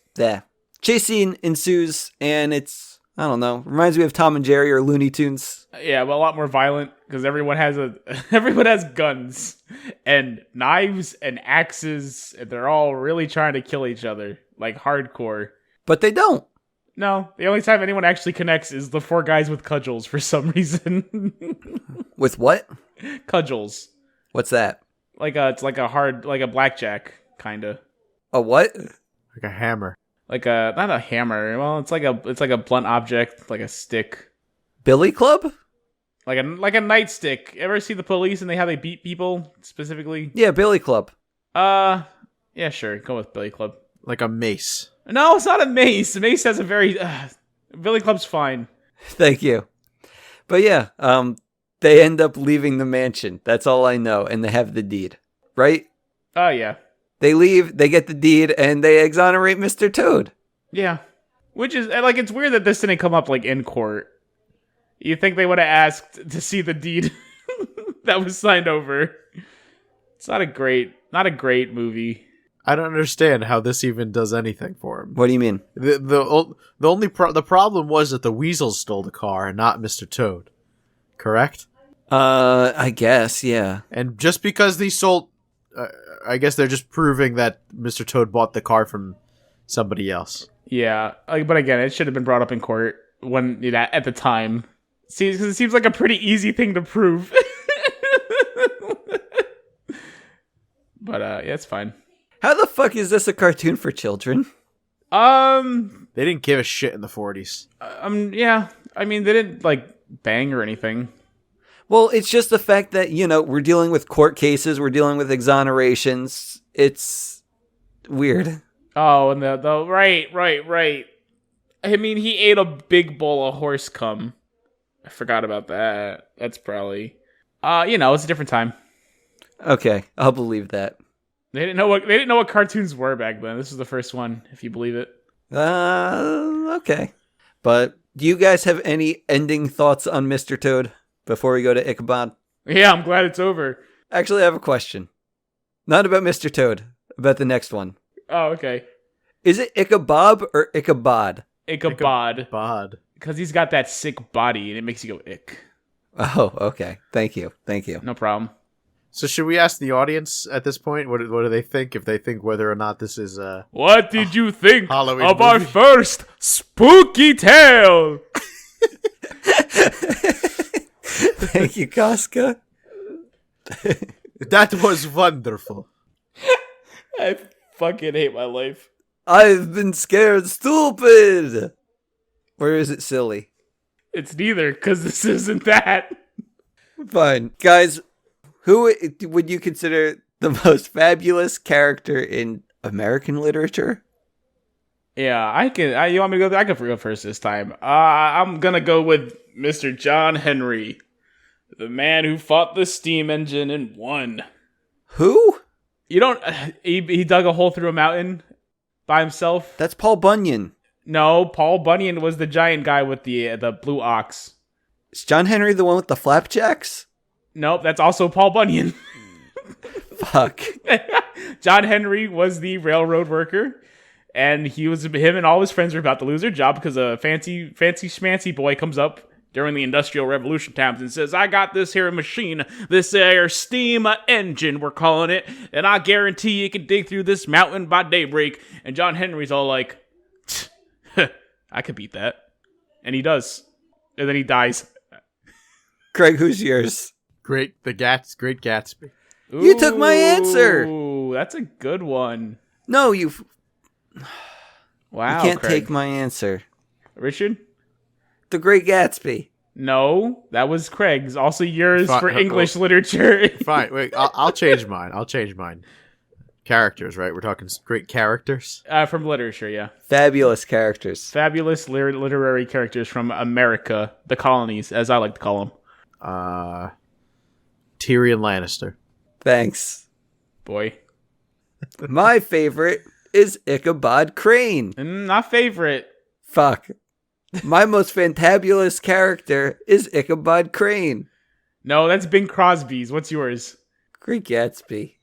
[SPEAKER 3] and it's, I don't know, reminds me of Tom and Jerry or Looney Tunes.
[SPEAKER 1] Yeah, but a lot more violent because everyone has guns and knives and axes, and they're all really trying to kill each other, like hardcore.
[SPEAKER 3] But they don't.
[SPEAKER 1] No, the only time anyone actually connects is the four guys with cudgels for some reason.
[SPEAKER 3] With what?
[SPEAKER 1] Cudgels.
[SPEAKER 3] What's that?
[SPEAKER 1] It's like a blackjack, kinda.
[SPEAKER 3] A what?
[SPEAKER 4] Like a hammer.
[SPEAKER 1] Like not a hammer. Well, it's like a blunt object, like a stick.
[SPEAKER 3] Billy Club?
[SPEAKER 1] Like a nightstick. Ever see the police and how they beat people specifically?
[SPEAKER 3] Yeah, Billy Club.
[SPEAKER 1] Yeah, sure. Go with Billy Club.
[SPEAKER 4] Like a mace.
[SPEAKER 1] No, it's not a mace. The mace has a very Billy Club's fine.
[SPEAKER 3] Thank you. But yeah, they end up leaving the mansion. That's all I know. And they have the deed, right?
[SPEAKER 1] Oh, yeah.
[SPEAKER 3] They leave, they get the deed, and they exonerate Mr. Toad.
[SPEAKER 1] Yeah. Which is, like, it's weird that this didn't come up, like, in court. You think they would have asked to see the deed that was signed over. It's not a great movie.
[SPEAKER 4] I don't understand how this even does anything for him.
[SPEAKER 3] What do you mean?
[SPEAKER 4] The problem was that the weasels stole the car and not Mr. Toad. Correct?
[SPEAKER 3] I guess, yeah.
[SPEAKER 4] And just because they sold, I guess they're just proving that Mr. Toad bought the car from somebody else.
[SPEAKER 1] Yeah, but again, it should have been brought up in court when at the time. See, because it seems like a pretty easy thing to prove. But yeah, it's fine.
[SPEAKER 3] How the fuck is this a cartoon for children?
[SPEAKER 4] They didn't give a shit in the 40s.
[SPEAKER 1] Yeah. I mean, they didn't like bang or anything.
[SPEAKER 3] Well, it's just the fact that, we're dealing with court cases, we're dealing with exonerations. It's weird.
[SPEAKER 1] Oh, and the right. I mean, he ate a big bowl of horse cum. I forgot about that. That's probably it's a different time.
[SPEAKER 3] Okay, I'll believe that.
[SPEAKER 1] They didn't know what cartoons were back then. This was the first one, if you believe it.
[SPEAKER 3] Okay. But do you guys have any ending thoughts on Mr. Toad before we go to Ichabod?
[SPEAKER 1] Yeah, I'm glad it's over.
[SPEAKER 3] Actually, I have a question. Not about Mr. Toad, about the next one.
[SPEAKER 1] Oh, okay.
[SPEAKER 3] Is it Ichabod or Ichabod?
[SPEAKER 1] Ichabod.
[SPEAKER 4] Ichabod.
[SPEAKER 1] Because he's got that sick body and it makes you go ick.
[SPEAKER 3] Oh, okay. Thank you.
[SPEAKER 1] No problem.
[SPEAKER 4] So should we ask the audience at this point? What do they think? If they think whether or not this is
[SPEAKER 1] what did you think
[SPEAKER 4] Halloween
[SPEAKER 1] of
[SPEAKER 4] movie?
[SPEAKER 1] our first spooky tale?
[SPEAKER 3] Thank you, Casca.
[SPEAKER 4] That was wonderful.
[SPEAKER 1] I fucking hate my life.
[SPEAKER 3] I've been scared stupid. Where is it silly?
[SPEAKER 1] It's neither, because this isn't that.
[SPEAKER 3] Fine. Guys, who would you consider the most fabulous character in American literature?
[SPEAKER 1] Yeah, I can. You want me to go? I can go first this time. I'm gonna go with Mr. John Henry, the man who fought the steam engine and won.
[SPEAKER 3] Who?
[SPEAKER 1] You don't. He dug a hole through a mountain by himself.
[SPEAKER 3] That's Paul Bunyan.
[SPEAKER 1] No, Paul Bunyan was the giant guy with the blue ox.
[SPEAKER 3] Is John Henry the one with the flapjacks?
[SPEAKER 1] Nope, that's also Paul Bunyan.
[SPEAKER 3] Fuck.
[SPEAKER 1] John Henry was the railroad worker, and him and all his friends were about to lose their job because a fancy schmancy boy comes up during the Industrial Revolution times and says, I got this here machine, this here steam engine, we're calling it, and I guarantee you can dig through this mountain by daybreak. And John Henry's all like, I could beat that. And he does. And then he dies.
[SPEAKER 3] Craig, who's yours?
[SPEAKER 4] Great Gatsby.
[SPEAKER 3] You took my answer.
[SPEAKER 1] Ooh, that's a good one.
[SPEAKER 3] No, you
[SPEAKER 1] Wow,
[SPEAKER 3] can't
[SPEAKER 1] Craig.
[SPEAKER 3] take my answer.
[SPEAKER 1] Richard?
[SPEAKER 3] The Great Gatsby.
[SPEAKER 1] No, that was Craig's. Also yours
[SPEAKER 4] Fine.
[SPEAKER 1] for English literature.
[SPEAKER 4] Fine, wait, I'll change mine. Characters, right? We're talking great characters.
[SPEAKER 1] From literature, yeah.
[SPEAKER 3] Fabulous characters.
[SPEAKER 1] Fabulous literary characters from America, the colonies, as I like to call them.
[SPEAKER 4] Tyrion Lannister.
[SPEAKER 3] Thanks.
[SPEAKER 1] Boy.
[SPEAKER 3] My favorite is Ichabod Crane.
[SPEAKER 1] My favorite.
[SPEAKER 3] Fuck. My most fantabulous character is Ichabod Crane.
[SPEAKER 1] No, that's Bing Crosby's. What's yours?
[SPEAKER 3] Great Gatsby.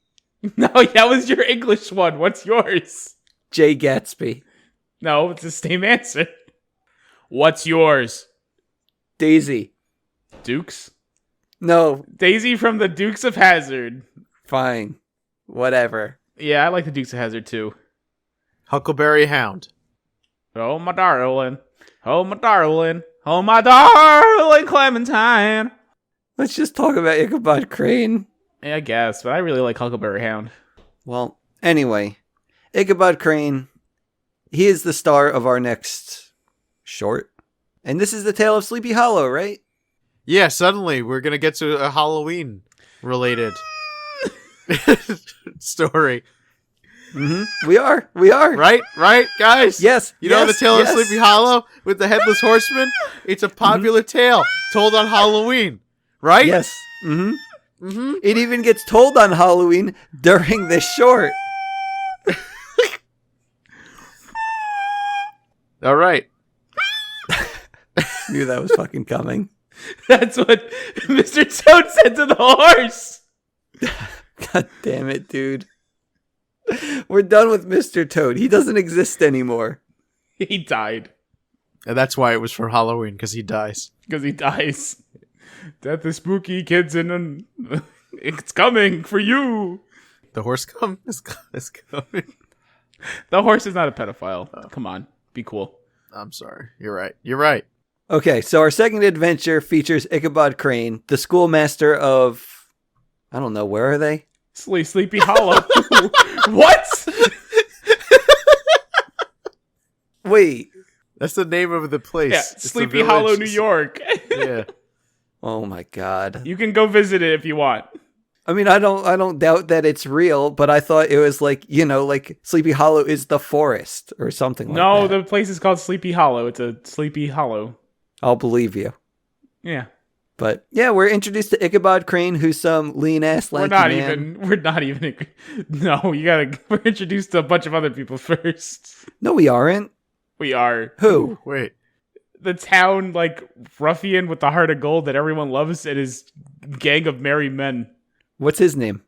[SPEAKER 1] No, that was your English one. What's yours?
[SPEAKER 3] Jay Gatsby.
[SPEAKER 1] No, it's the same answer. What's yours?
[SPEAKER 3] Daisy.
[SPEAKER 1] Dukes?
[SPEAKER 3] No,
[SPEAKER 1] Daisy from the Dukes of Hazzard.
[SPEAKER 3] fine. Whatever.
[SPEAKER 1] Yeah, I like the Dukes of Hazzard too.
[SPEAKER 4] Huckleberry Hound.
[SPEAKER 1] Oh, my darling. Oh, my darling. Oh, my darling Clementine.
[SPEAKER 3] Let's just talk about Ichabod Crane.
[SPEAKER 1] Yeah, I guess, but I really like Huckleberry Hound.
[SPEAKER 3] Well, anyway, Ichabod Crane, he is the star of our next short. And this is the tale of Sleepy Hollow, right?
[SPEAKER 4] Yeah, suddenly we're gonna get to a Halloween related story.
[SPEAKER 3] We are.
[SPEAKER 4] Right, guys.
[SPEAKER 3] Yes.
[SPEAKER 4] You know the tale
[SPEAKER 3] yes.
[SPEAKER 4] of Sleepy Hollow with the headless horseman? It's a popular tale told on Halloween, right?
[SPEAKER 3] Yes. It even gets told on Halloween during this short.
[SPEAKER 4] All right.
[SPEAKER 3] Knew that was fucking coming.
[SPEAKER 1] That's what Mr. Toad said to the horse.
[SPEAKER 3] God damn it, dude. We're done with Mr. Toad. He doesn't exist anymore.
[SPEAKER 1] He died.
[SPEAKER 4] And that's why it was for Halloween, because he dies.
[SPEAKER 1] Because he dies. Death is spooky, kids, and it's coming for you.
[SPEAKER 4] The horse is coming.
[SPEAKER 1] The horse is not a pedophile. Come on, be cool.
[SPEAKER 4] I'm sorry. You're right.
[SPEAKER 3] Okay, so our second adventure features Ichabod Crane, the schoolmaster of... I don't know, where are they?
[SPEAKER 1] Sleepy Hollow. What?
[SPEAKER 3] Wait.
[SPEAKER 4] That's the name of the place.
[SPEAKER 1] Yeah,
[SPEAKER 4] It's
[SPEAKER 1] Sleepy
[SPEAKER 4] the village.
[SPEAKER 1] Hollow, New York.
[SPEAKER 4] Yeah.
[SPEAKER 3] Oh my god.
[SPEAKER 1] You can go visit it if you want.
[SPEAKER 3] I mean, I don't doubt that it's real, but I thought it was like, like Sleepy Hollow is the forest or something like that.
[SPEAKER 1] No, the place is called Sleepy Hollow. It's a Sleepy Hollow.
[SPEAKER 3] I'll believe you.
[SPEAKER 1] Yeah.
[SPEAKER 3] But yeah, we're introduced to Ichabod Crane, who's some lean ass lanky man.
[SPEAKER 1] We're not even. No, we're introduced to a bunch of other people first.
[SPEAKER 3] No, we aren't.
[SPEAKER 1] We are.
[SPEAKER 3] Who?
[SPEAKER 4] Wait.
[SPEAKER 1] The town, ruffian with the heart of gold that everyone loves and his gang of merry men.
[SPEAKER 3] What's his name?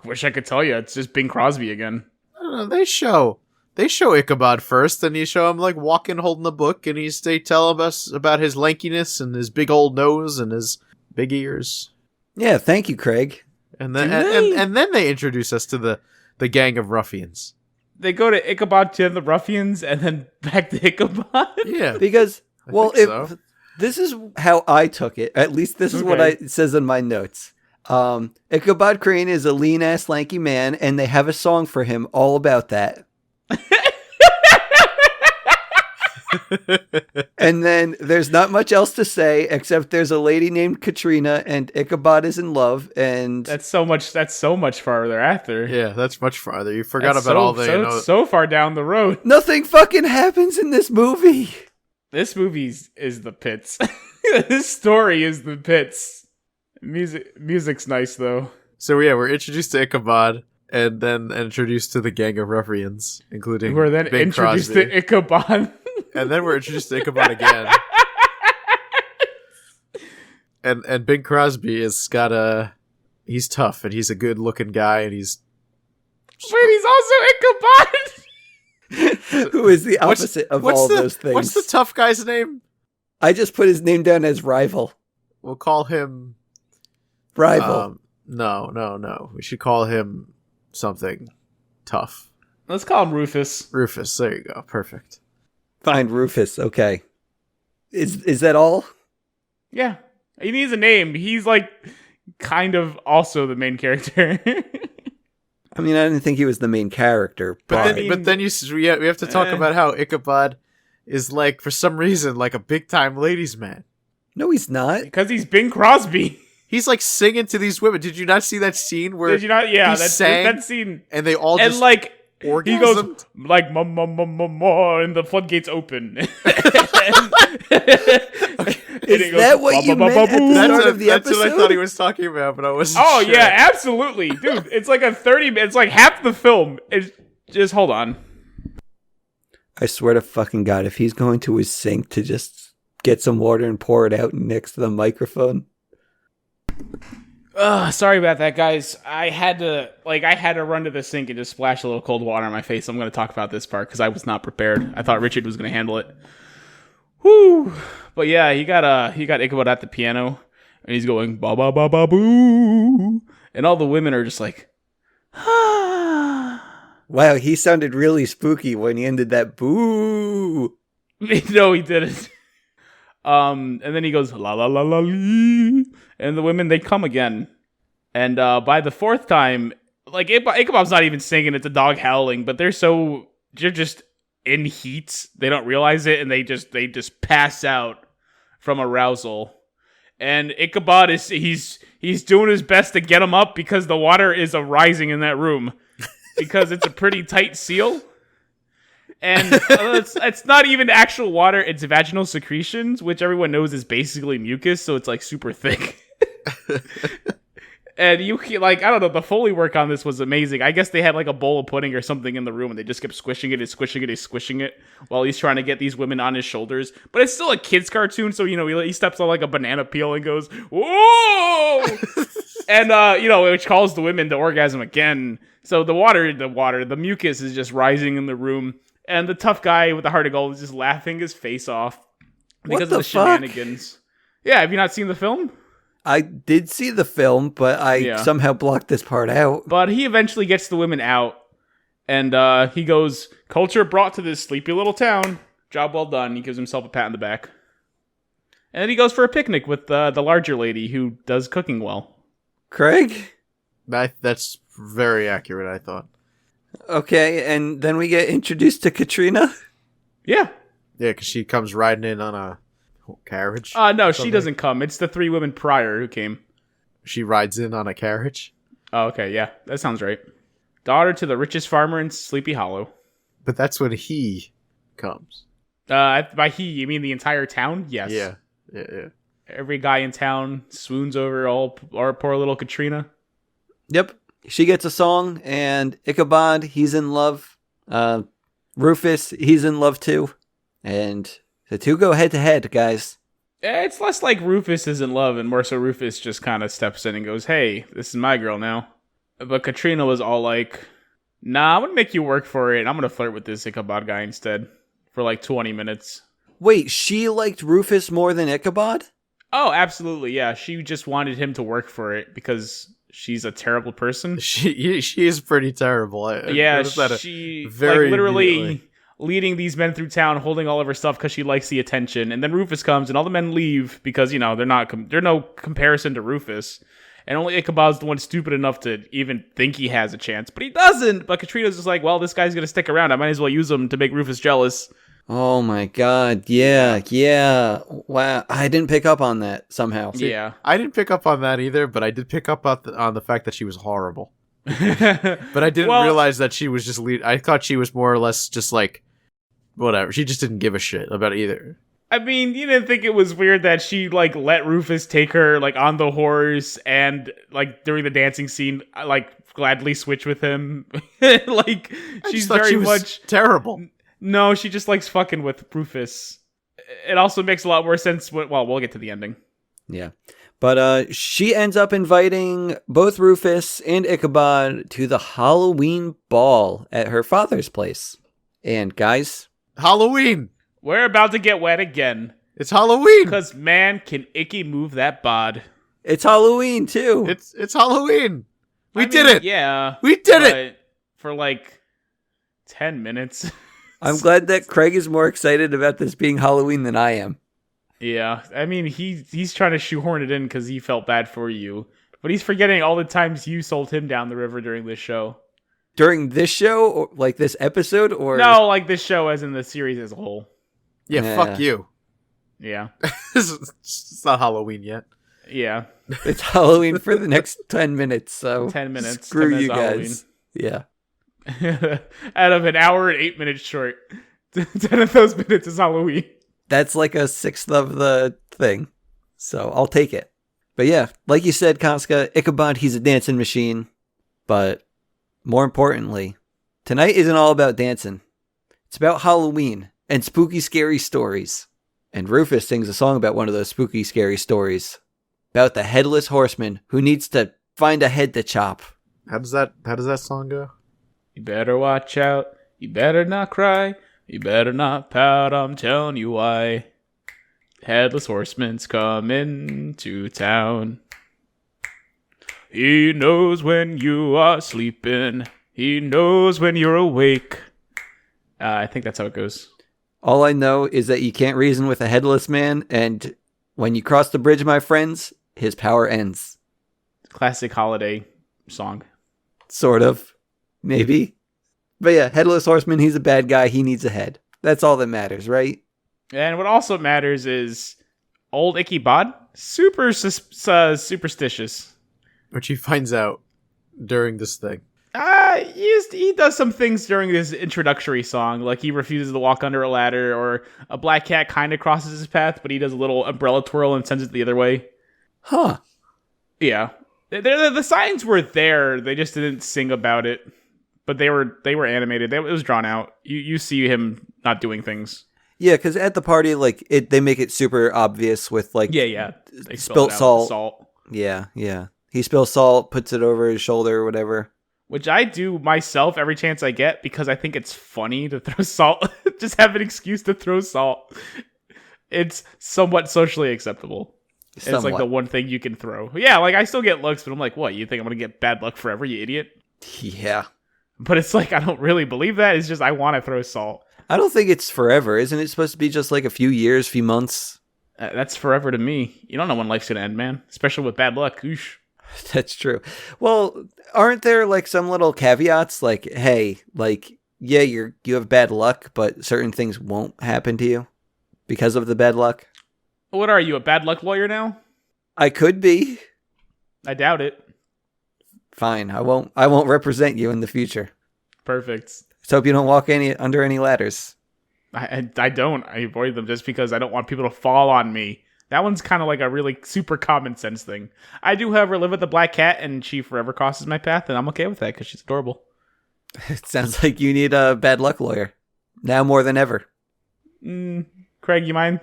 [SPEAKER 1] Wish I could tell you. It's just Bing Crosby again.
[SPEAKER 4] I don't know. They show Ichabod first, and you show him walking, holding a book, and they tell us about his lankiness and his big old nose and his big ears.
[SPEAKER 3] Yeah, thank you, Craig.
[SPEAKER 4] And then and then they introduce us to the gang of ruffians.
[SPEAKER 1] They go to Ichabod to the ruffians and then back to Ichabod.
[SPEAKER 4] Yeah,
[SPEAKER 3] Because,
[SPEAKER 4] so.
[SPEAKER 3] This is how I took it. At least this is what it says in my notes. Ichabod Crane is a lean ass lanky man, and they have a song for him all about that. And then there's not much else to say except there's a lady named Katrina and Ichabod is in love, and
[SPEAKER 1] That's so much farther after.
[SPEAKER 4] Yeah, that's much farther. You forgot
[SPEAKER 1] That's
[SPEAKER 4] about
[SPEAKER 1] so far down the road.
[SPEAKER 3] nothing fucking happens in this movie.
[SPEAKER 1] This movie is the pits. This story is the pits. Music's nice though.
[SPEAKER 4] So yeah, we're introduced to Ichabod and then introduced to the gang of ruffians, including
[SPEAKER 1] We're then
[SPEAKER 4] Bing
[SPEAKER 1] introduced
[SPEAKER 4] Crosby.
[SPEAKER 1] to Ichabod.
[SPEAKER 4] And then we're introduced to Ichabod again. And Bing Crosby he's tough and he's a good looking guy and he's
[SPEAKER 1] Wait, he's also Ichabod.
[SPEAKER 3] Who is the opposite of all those things.
[SPEAKER 4] What's the tough guy's name?
[SPEAKER 3] I just put his name down as Rival.
[SPEAKER 4] We'll call him
[SPEAKER 3] Rival.
[SPEAKER 4] No. We should call him something tough.
[SPEAKER 1] Let's call him Rufus.
[SPEAKER 4] Rufus. There you go. Perfect.
[SPEAKER 3] Fine, Rufus. Okay. Is that all?
[SPEAKER 1] Yeah. He needs a name. He's kind of also the main character.
[SPEAKER 3] I mean, I didn't think he was the main character,
[SPEAKER 4] But
[SPEAKER 3] but
[SPEAKER 4] then we have to talk about how Ichabod is for some reason a big time ladies man.
[SPEAKER 3] no, he's not.
[SPEAKER 1] Because he's Bing Crosby.
[SPEAKER 4] He's singing to these women. Did you not see that scene where
[SPEAKER 1] Did you not? Yeah,
[SPEAKER 4] he
[SPEAKER 1] that's
[SPEAKER 4] sang
[SPEAKER 1] that scene.
[SPEAKER 4] and they all
[SPEAKER 1] And
[SPEAKER 4] just
[SPEAKER 1] he goes
[SPEAKER 4] orgasmed?
[SPEAKER 1] "Ma," and the floodgates open.
[SPEAKER 3] Is that what you meant at the start of the
[SPEAKER 4] That's what I
[SPEAKER 3] episode?
[SPEAKER 4] thought he was talking about, but I wasn't
[SPEAKER 1] Oh
[SPEAKER 4] sure.
[SPEAKER 1] yeah, absolutely, dude. It's like it's like half the film. It's just hold on.
[SPEAKER 3] I swear to fucking God, if he's going to his sink to just get some water and pour it out next to the microphone.
[SPEAKER 1] Sorry about that, guys. I had to run to the sink and just splash a little cold water on my face. I'm going to talk about this part because I was not prepared. I thought Richard was going to handle it. Whoo! But yeah, he got Ichabod at the piano, and he's going ba ba ba ba boo, and all the women are just like, ah.
[SPEAKER 3] Wow, he sounded really spooky when he ended that boo.
[SPEAKER 1] No, he didn't. And then he goes la la la la lee, and the women they come again, and by the fourth time, Ichabod's not even singing; it's a dog howling. But they're just in heat; they don't realize it, and they just pass out from arousal. And Ichabod he's doing his best to get him up because the water is rising in that room. because it's a pretty tight seal. And it's not even actual water, it's vaginal secretions, which everyone knows is basically mucus, so it's like super thick. And you like, I don't know, the Foley work on this was amazing. I guess they had like a bowl of pudding or something in the room and they just kept squishing it and squishing it and squishing it while he's trying to get these women on his shoulders. But it's still a kid's cartoon, so he steps on like a banana peel and goes, whoa! And which calls the women to orgasm again. So the mucus is just rising in the room. And the tough guy with the heart of gold is just laughing his face off because of the shenanigans. Yeah, have you not seen the film?
[SPEAKER 3] I did see the film, but I somehow blocked this part out.
[SPEAKER 1] But he eventually gets the women out, and he goes, culture brought to this sleepy little town. Job well done. He gives himself a pat on the back. And then he goes for a picnic with the larger lady who does cooking well.
[SPEAKER 3] Craig?
[SPEAKER 4] That's very accurate, I thought.
[SPEAKER 3] Okay, and then we get introduced to Katrina?
[SPEAKER 1] Yeah.
[SPEAKER 4] Yeah, because she comes riding in on a carriage.
[SPEAKER 1] No, she doesn't come. It's the 3 women prior who came.
[SPEAKER 4] She rides in on a carriage?
[SPEAKER 1] Oh, okay, yeah. That sounds right. Daughter to the richest farmer in Sleepy Hollow.
[SPEAKER 4] But that's when he comes.
[SPEAKER 1] By he, you mean the entire town? Yes.
[SPEAKER 4] Yeah.
[SPEAKER 1] Every guy in town swoons over our poor little Katrina.
[SPEAKER 3] Yep. She gets a song, and Ichabod, he's in love. Rufus, he's in love too. And the two go head to head, guys.
[SPEAKER 1] It's less like Rufus is in love, and more so Rufus just kind of steps in and goes, hey, this is my girl now. But Katrina was all like, nah, I'm going to make you work for it. I'm going to flirt with this Ichabod guy instead for like 20 minutes.
[SPEAKER 3] Wait, she liked Rufus more than Ichabod?
[SPEAKER 1] Oh, absolutely, yeah. She just wanted him to work for it because she's a terrible person.
[SPEAKER 4] She is pretty terrible.
[SPEAKER 1] She very literally leading these men through town, holding all of her stuff because she likes the attention. And then Rufus comes, and all the men leave because they're no comparison to Rufus. And only Ichabod's the one stupid enough to even think he has a chance, but he doesn't. But Katrina's just like, well, this guy's gonna stick around. I might as well use him to make Rufus jealous.
[SPEAKER 3] Oh my god, yeah. Wow, I didn't pick up on that somehow.
[SPEAKER 1] Yeah.
[SPEAKER 4] I didn't pick up on that either, but I did pick up on the fact that she was horrible. But I didn't realize that she was just I thought she was more or less just like, whatever. She just didn't give a shit about either.
[SPEAKER 1] I mean, you didn't think it was weird that she, let Rufus take her, on the horse and, during the dancing scene, gladly switch with him? She's very much
[SPEAKER 4] terrible.
[SPEAKER 1] No, she just likes fucking with Rufus. It also makes a lot more sense we'll get to the ending.
[SPEAKER 3] Yeah. But she ends up inviting both Rufus and Ichabod to the Halloween ball at her father's place. And guys...
[SPEAKER 4] Halloween!
[SPEAKER 1] We're about to get wet again.
[SPEAKER 4] It's Halloween!
[SPEAKER 1] Because man, can Icky move that bod.
[SPEAKER 3] It's Halloween, too.
[SPEAKER 4] It's Halloween! We did it!
[SPEAKER 1] Yeah.
[SPEAKER 4] We did it!
[SPEAKER 1] For 10 minutes.
[SPEAKER 3] I'm glad that Craig is more excited about this being Halloween than I am.
[SPEAKER 1] Yeah, I mean, he's trying to shoehorn it in because he felt bad for you. But he's forgetting all the times you sold him down the river during this show.
[SPEAKER 3] During this show? Or this episode? Or
[SPEAKER 1] no, this show as in the series as a whole.
[SPEAKER 4] Yeah, fuck you.
[SPEAKER 1] Yeah.
[SPEAKER 4] It's not Halloween yet.
[SPEAKER 1] Yeah.
[SPEAKER 3] It's Halloween for the next 10 minutes, so
[SPEAKER 1] 10 minutes.
[SPEAKER 3] Screw
[SPEAKER 1] 10 minutes
[SPEAKER 3] you guys.
[SPEAKER 1] Halloween.
[SPEAKER 3] Yeah.
[SPEAKER 1] Out of an hour and 8 minutes short. 10 of those minutes is Halloween.
[SPEAKER 3] That's like a sixth of the thing. So I'll take it. But yeah, like you said, Konska, Ichabod, he's a dancing machine. But more importantly, tonight isn't all about dancing. It's about Halloween and spooky, scary stories. And Rufus sings a song about one of those spooky, scary stories. About the headless horseman who needs to find a head to chop.
[SPEAKER 4] How does that song go?
[SPEAKER 1] You better watch out. You better not cry. You better not pout. I'm telling you why. Headless horseman's coming to town. He knows when you are sleeping. He knows when you're awake. I think that's how it goes.
[SPEAKER 3] All I know is that you can't reason with a headless man, and when you cross the bridge, my friends, his power ends.
[SPEAKER 1] Classic holiday song.
[SPEAKER 3] Sort of. Maybe. But yeah, Headless Horseman, he's a bad guy. He needs a head. That's all that matters, right?
[SPEAKER 1] And what also matters is old Ichabod, super superstitious.
[SPEAKER 4] Which he finds out during this thing.
[SPEAKER 1] He does some things during his introductory song, like he refuses to walk under a ladder, or a black cat kind of crosses his path, but he does a little umbrella twirl and sends it the other way.
[SPEAKER 3] Huh.
[SPEAKER 1] Yeah. The signs were there, they just didn't sing about it. But they were animated. It was drawn out. You see him not doing things.
[SPEAKER 3] Yeah, because at the party, like they make it super obvious with like
[SPEAKER 1] Yeah. They
[SPEAKER 3] spilt
[SPEAKER 1] salt.
[SPEAKER 3] Yeah. He spills salt, puts it over his shoulder or whatever.
[SPEAKER 1] Which I do myself every chance I get because I think it's funny to throw salt. Just have an excuse to throw salt. It's somewhat socially acceptable. It's like the one thing you can throw. Yeah, like I still get looks, but I'm like, what? You think I'm gonna get bad luck forever, you idiot?
[SPEAKER 3] Yeah.
[SPEAKER 1] But it's like I don't really believe that. It's just I want to throw salt.
[SPEAKER 3] I don't think it's forever. Isn't it supposed to be just like a few years, few months?
[SPEAKER 1] That's forever to me. You don't know when life's gonna end, man. Especially with bad luck. Oosh.
[SPEAKER 3] That's true. Well, aren't there like some little caveats? Like, hey, like, yeah, you have bad luck, but certain things won't happen to you because of the bad luck.
[SPEAKER 1] What are you, a bad luck lawyer now?
[SPEAKER 3] I could be.
[SPEAKER 1] I doubt it.
[SPEAKER 3] Fine. I won't represent you in the future.
[SPEAKER 1] Perfect.
[SPEAKER 3] Just hope you don't walk under any ladders.
[SPEAKER 1] I don't. I avoid them just because I don't want people to fall on me. That one's kind of like a really super common sense thing. I do, however, live with a black cat, and she forever crosses my path, and I'm okay with that because she's adorable.
[SPEAKER 3] It sounds like you need a bad luck lawyer. Now more than ever.
[SPEAKER 1] Craig, you mind?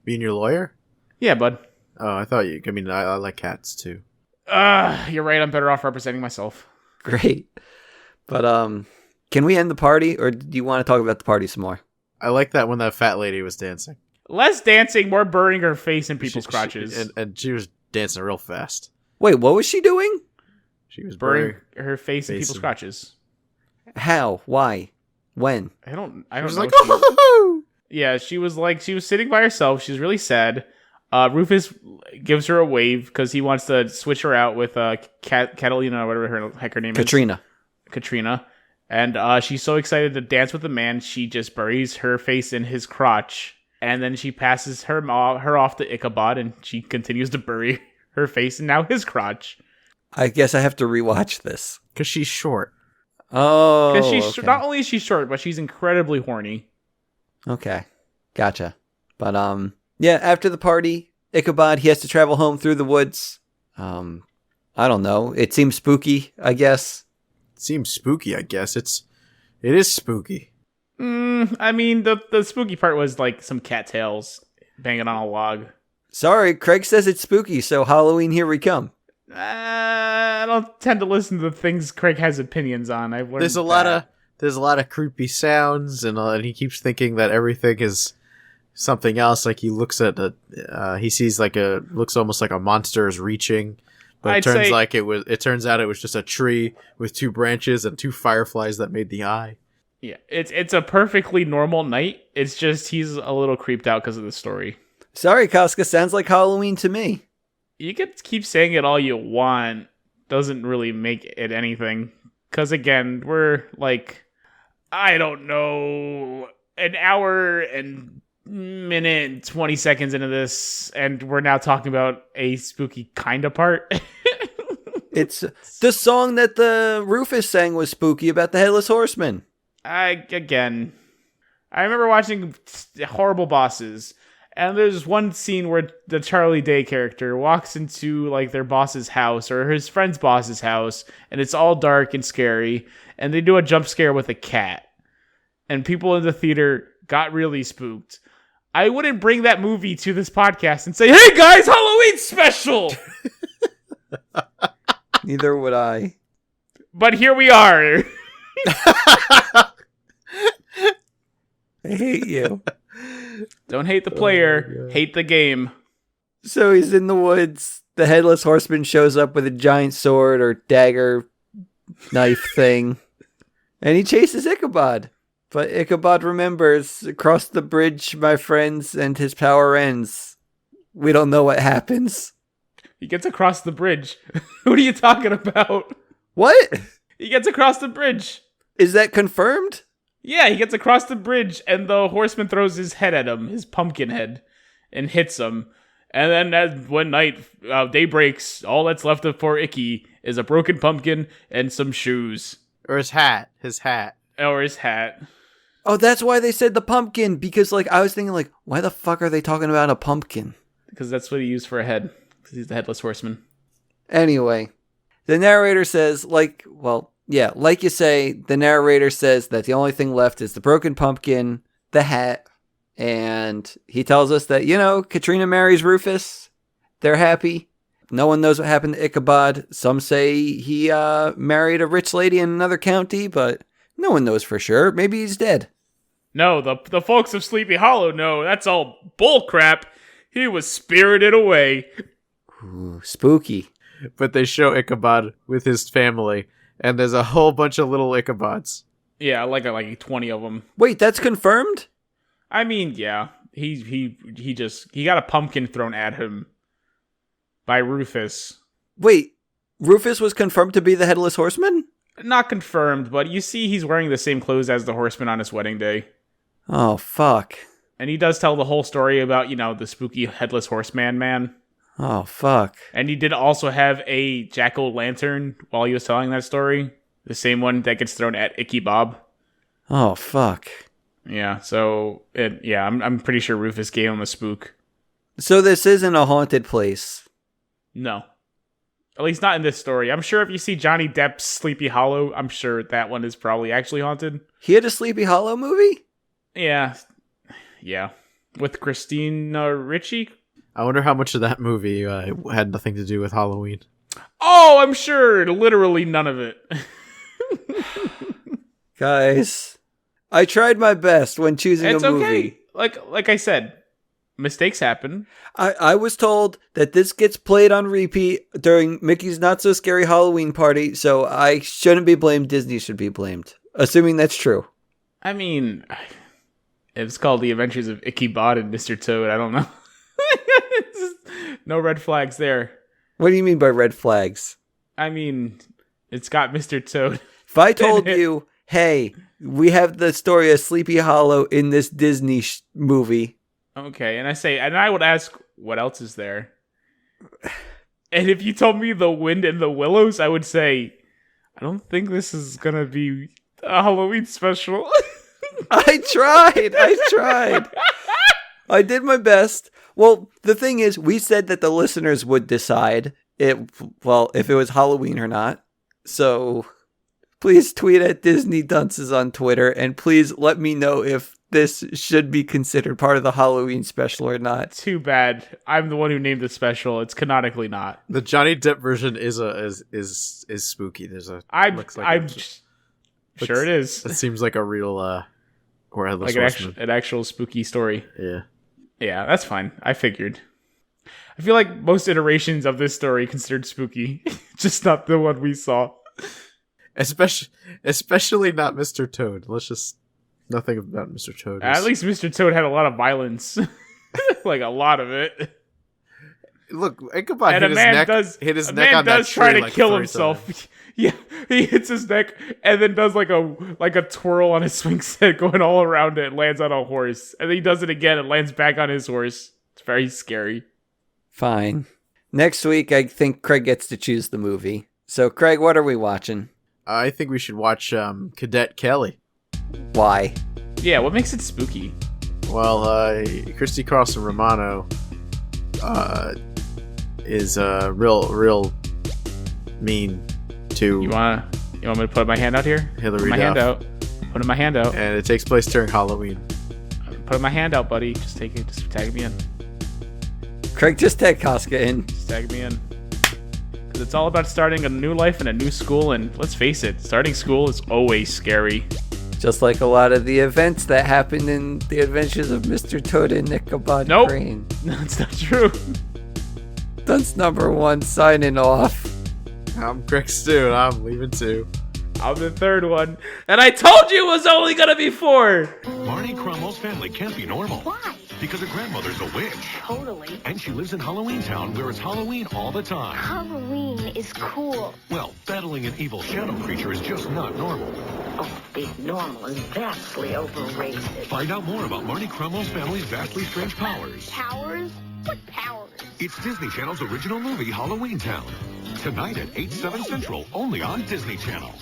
[SPEAKER 4] Being your lawyer?
[SPEAKER 1] Yeah, bud.
[SPEAKER 4] Oh, I thought you... I mean, I like cats, too.
[SPEAKER 1] You're right. I'm better off representing myself.
[SPEAKER 3] Great. But, can we end the party, or do you want to talk about the party some more?
[SPEAKER 4] I like that when that fat lady was dancing.
[SPEAKER 1] Less dancing, more burying her face in people's crotches.
[SPEAKER 4] And she was dancing real fast.
[SPEAKER 3] Wait, what was she doing?
[SPEAKER 4] She was
[SPEAKER 1] burying her face in people's crotches.
[SPEAKER 3] How? Why? When?
[SPEAKER 1] I don't
[SPEAKER 4] She was
[SPEAKER 1] know.
[SPEAKER 4] like, oh!
[SPEAKER 1] Yeah, she was sitting by herself. She was really sad. Rufus gives her a wave because he wants to switch her out with Catalina, or whatever her heck her name is. Katrina. And she's so excited to dance with the man, she just buries her face in his crotch. And then she passes her off to Ichabod, and she continues to bury her face in now his crotch.
[SPEAKER 3] I guess I have to rewatch this.
[SPEAKER 4] Because she's short.
[SPEAKER 3] Oh,
[SPEAKER 1] because she's
[SPEAKER 3] okay.
[SPEAKER 1] not only is she short, but she's incredibly horny.
[SPEAKER 3] Okay, gotcha. But yeah. After the party, Ichabod, he has to travel home through the woods. I don't know. It seems spooky, I guess.
[SPEAKER 4] It seems spooky, I guess. It is spooky.
[SPEAKER 1] I mean, the spooky part was like some cattails banging on a log.
[SPEAKER 3] Sorry, Craig says it's spooky, so Halloween, here we come.
[SPEAKER 1] I don't tend to listen to things Craig has opinions on. I've learned
[SPEAKER 4] There's a lot of creepy sounds, and he keeps thinking that everything is something else. Like he looks at he sees looks almost like a monster is reaching, but it turns out it was just a tree with two branches and two fireflies that made the eye.
[SPEAKER 1] Yeah, it's a perfectly normal night. It's just he's a little creeped out because of the story.
[SPEAKER 3] Sorry, Casca, sounds like Halloween to me.
[SPEAKER 1] You can keep saying it all you want. Doesn't really make it anything. Because again, we're like, I don't know, an hour and minute and 20 seconds into this, and we're now talking about a spooky kind of part.
[SPEAKER 3] It's the song that the Rufus sang was spooky about the Headless Horseman. I
[SPEAKER 1] remember watching Horrible Bosses, and there's one scene where the Charlie Day character walks into like their boss's house or his friend's boss's house, and it's all dark and scary, and they do a jump scare with a cat, and people in the theater got really spooked. I wouldn't bring that movie to this podcast and say, "Hey guys, Halloween special!"
[SPEAKER 3] Neither would I.
[SPEAKER 1] But here we are.
[SPEAKER 3] I hate you.
[SPEAKER 1] Don't hate the player, hate the game.
[SPEAKER 3] So he's in the woods. The Headless Horseman shows up with a giant sword or dagger knife thing. And he chases Ichabod. But Ichabod remembers, across the bridge, my friends, and his power ends. We don't know what happens.
[SPEAKER 1] He gets across the bridge. What are you talking about?
[SPEAKER 3] What?
[SPEAKER 1] He gets across the bridge.
[SPEAKER 3] Is that confirmed?
[SPEAKER 1] Yeah, he gets across the bridge, and the horseman throws his head at him, his pumpkin head, and hits him. And then as one night, day breaks, all that's left for Icky is a broken pumpkin and some shoes.
[SPEAKER 4] Or his hat. His hat.
[SPEAKER 1] Or his hat.
[SPEAKER 3] Oh, that's why they said the pumpkin, because like I was thinking like, why the fuck are they talking about a pumpkin?
[SPEAKER 1] Because that's what he used for a head. Because he's the headless horseman.
[SPEAKER 3] Anyway, the narrator says like you say, the narrator says that the only thing left is the broken pumpkin, the hat, and he tells us that, Katrina marries Rufus. They're happy. No one knows what happened to Ichabod. Some say he married a rich lady in another county, but no one knows for sure. Maybe he's dead.
[SPEAKER 1] No, the folks of Sleepy Hollow know. That's all bullcrap. He was spirited away.
[SPEAKER 3] Ooh, spooky.
[SPEAKER 4] But they show Ichabod with his family, and there's a whole bunch of little Ichabods.
[SPEAKER 1] Yeah, like 20 of them.
[SPEAKER 3] Wait, that's confirmed?
[SPEAKER 1] I mean, yeah. He got a pumpkin thrown at him by Rufus.
[SPEAKER 3] Wait, Rufus was confirmed to be the Headless Horseman?
[SPEAKER 1] Not confirmed, but you see he's wearing the same clothes as the horseman on his wedding day.
[SPEAKER 3] Oh, fuck.
[SPEAKER 1] And he does tell the whole story about, the spooky Headless Horseman man.
[SPEAKER 3] Oh, fuck.
[SPEAKER 1] And he did also have a jack-o'-lantern while he was telling that story. The same one that gets thrown at Ichabod.
[SPEAKER 3] Oh, fuck.
[SPEAKER 1] Yeah, so, I'm pretty sure Rufus gave him a spook.
[SPEAKER 3] So this isn't a haunted place?
[SPEAKER 1] No. At least not in this story. I'm sure if you see Johnny Depp's Sleepy Hollow, I'm sure that one is probably actually haunted.
[SPEAKER 3] He had a Sleepy Hollow movie?
[SPEAKER 1] Yeah. Yeah. With Christina Ricci?
[SPEAKER 4] I wonder how much of that movie had nothing to do with Halloween.
[SPEAKER 1] Oh, I'm sure. Literally none of it.
[SPEAKER 3] Guys, I tried my best when choosing
[SPEAKER 1] It's
[SPEAKER 3] a movie.
[SPEAKER 1] okay. Like I said, mistakes happen.
[SPEAKER 3] I was told that this gets played on repeat during Mickey's Not So Scary Halloween Party, so I shouldn't be blamed. Disney should be blamed. Assuming that's true.
[SPEAKER 1] I mean, it's called The Adventures of Ichabod and Mr. Toad. I don't know. No red flags there.
[SPEAKER 3] What do you mean by red flags?
[SPEAKER 1] I mean, it's got Mr. Toad.
[SPEAKER 3] If I told you, hey, we have the story of Sleepy Hollow in this Disney movie.
[SPEAKER 1] Okay, and I would ask, what else is there? And if you told me The Wind and the Willows, I would say, I don't think this is gonna be a Halloween special.
[SPEAKER 3] I tried. I did my best. Well, the thing is, we said that the listeners would decide if it was Halloween or not. So please tweet at Disney Dunces on Twitter, and please let me know if this should be considered part of the Halloween special or not.
[SPEAKER 1] Too bad. I'm the one who named the special. It's canonically not.
[SPEAKER 4] The Johnny Depp version is spooky.
[SPEAKER 1] I'm sure it is.
[SPEAKER 4] It seems like a real or
[SPEAKER 1] like an actual spooky story.
[SPEAKER 4] Yeah.
[SPEAKER 1] Yeah, that's fine. I figured. I feel like most iterations of this story considered spooky, just not the one we saw.
[SPEAKER 4] Especially not Mr. Toad. Let's just nothing about Mr. Toad.
[SPEAKER 1] At least Mr. Toad had a lot of violence, like a lot of it.
[SPEAKER 4] Look, Ichabod hit his neck on that tree.
[SPEAKER 1] A man does try to kill himself. Yeah, he hits his neck and then does like a twirl on his swing's head, going all around it, and lands on a horse. And then he does it again and lands back on his horse. It's very scary.
[SPEAKER 3] Fine. Next week, I think Craig gets to choose the movie. So, Craig, what are we watching?
[SPEAKER 4] I think we should watch Cadet Kelly.
[SPEAKER 3] Why?
[SPEAKER 1] Yeah, what makes it spooky?
[SPEAKER 4] Well, Christy Carlson Romano is real mean to.
[SPEAKER 1] You want me to put my hand out here?
[SPEAKER 4] Hillary
[SPEAKER 1] Put my hand out. Put my hand out.
[SPEAKER 4] And it takes place during Halloween.
[SPEAKER 1] Put my hand out, buddy. Just take it. Just tag me in.
[SPEAKER 3] Craig, just tag Casca in.
[SPEAKER 1] Just tag me in. Because it's all about starting a new life in a new school, and let's face it, starting school is always scary.
[SPEAKER 3] Just like a lot of the events that happened in The Adventures of Mr. Toad and Ichabod Crane.
[SPEAKER 1] No, it's not true.
[SPEAKER 3] That's number 1, signing off.
[SPEAKER 4] I'm Craig Stu, and I'm leaving too.
[SPEAKER 1] I'm the third one. And I told you it was only gonna be 4!
[SPEAKER 5] Marnie Cromwell's family can't be normal.
[SPEAKER 6] Why?
[SPEAKER 5] Because her grandmother's a witch.
[SPEAKER 6] Totally.
[SPEAKER 5] And she lives in Halloween Town, where it's Halloween all the time.
[SPEAKER 6] Halloween is cool.
[SPEAKER 5] Well, battling an evil shadow creature is just not normal.
[SPEAKER 6] Oh, being normal is vastly overrated.
[SPEAKER 5] Find out more about Marnie Cromwell's family's vastly strange powers.
[SPEAKER 6] Powers? What powers?
[SPEAKER 5] It's Disney Channel's original movie, Halloween Town. Tonight at 8/7 Central, only on Disney Channel.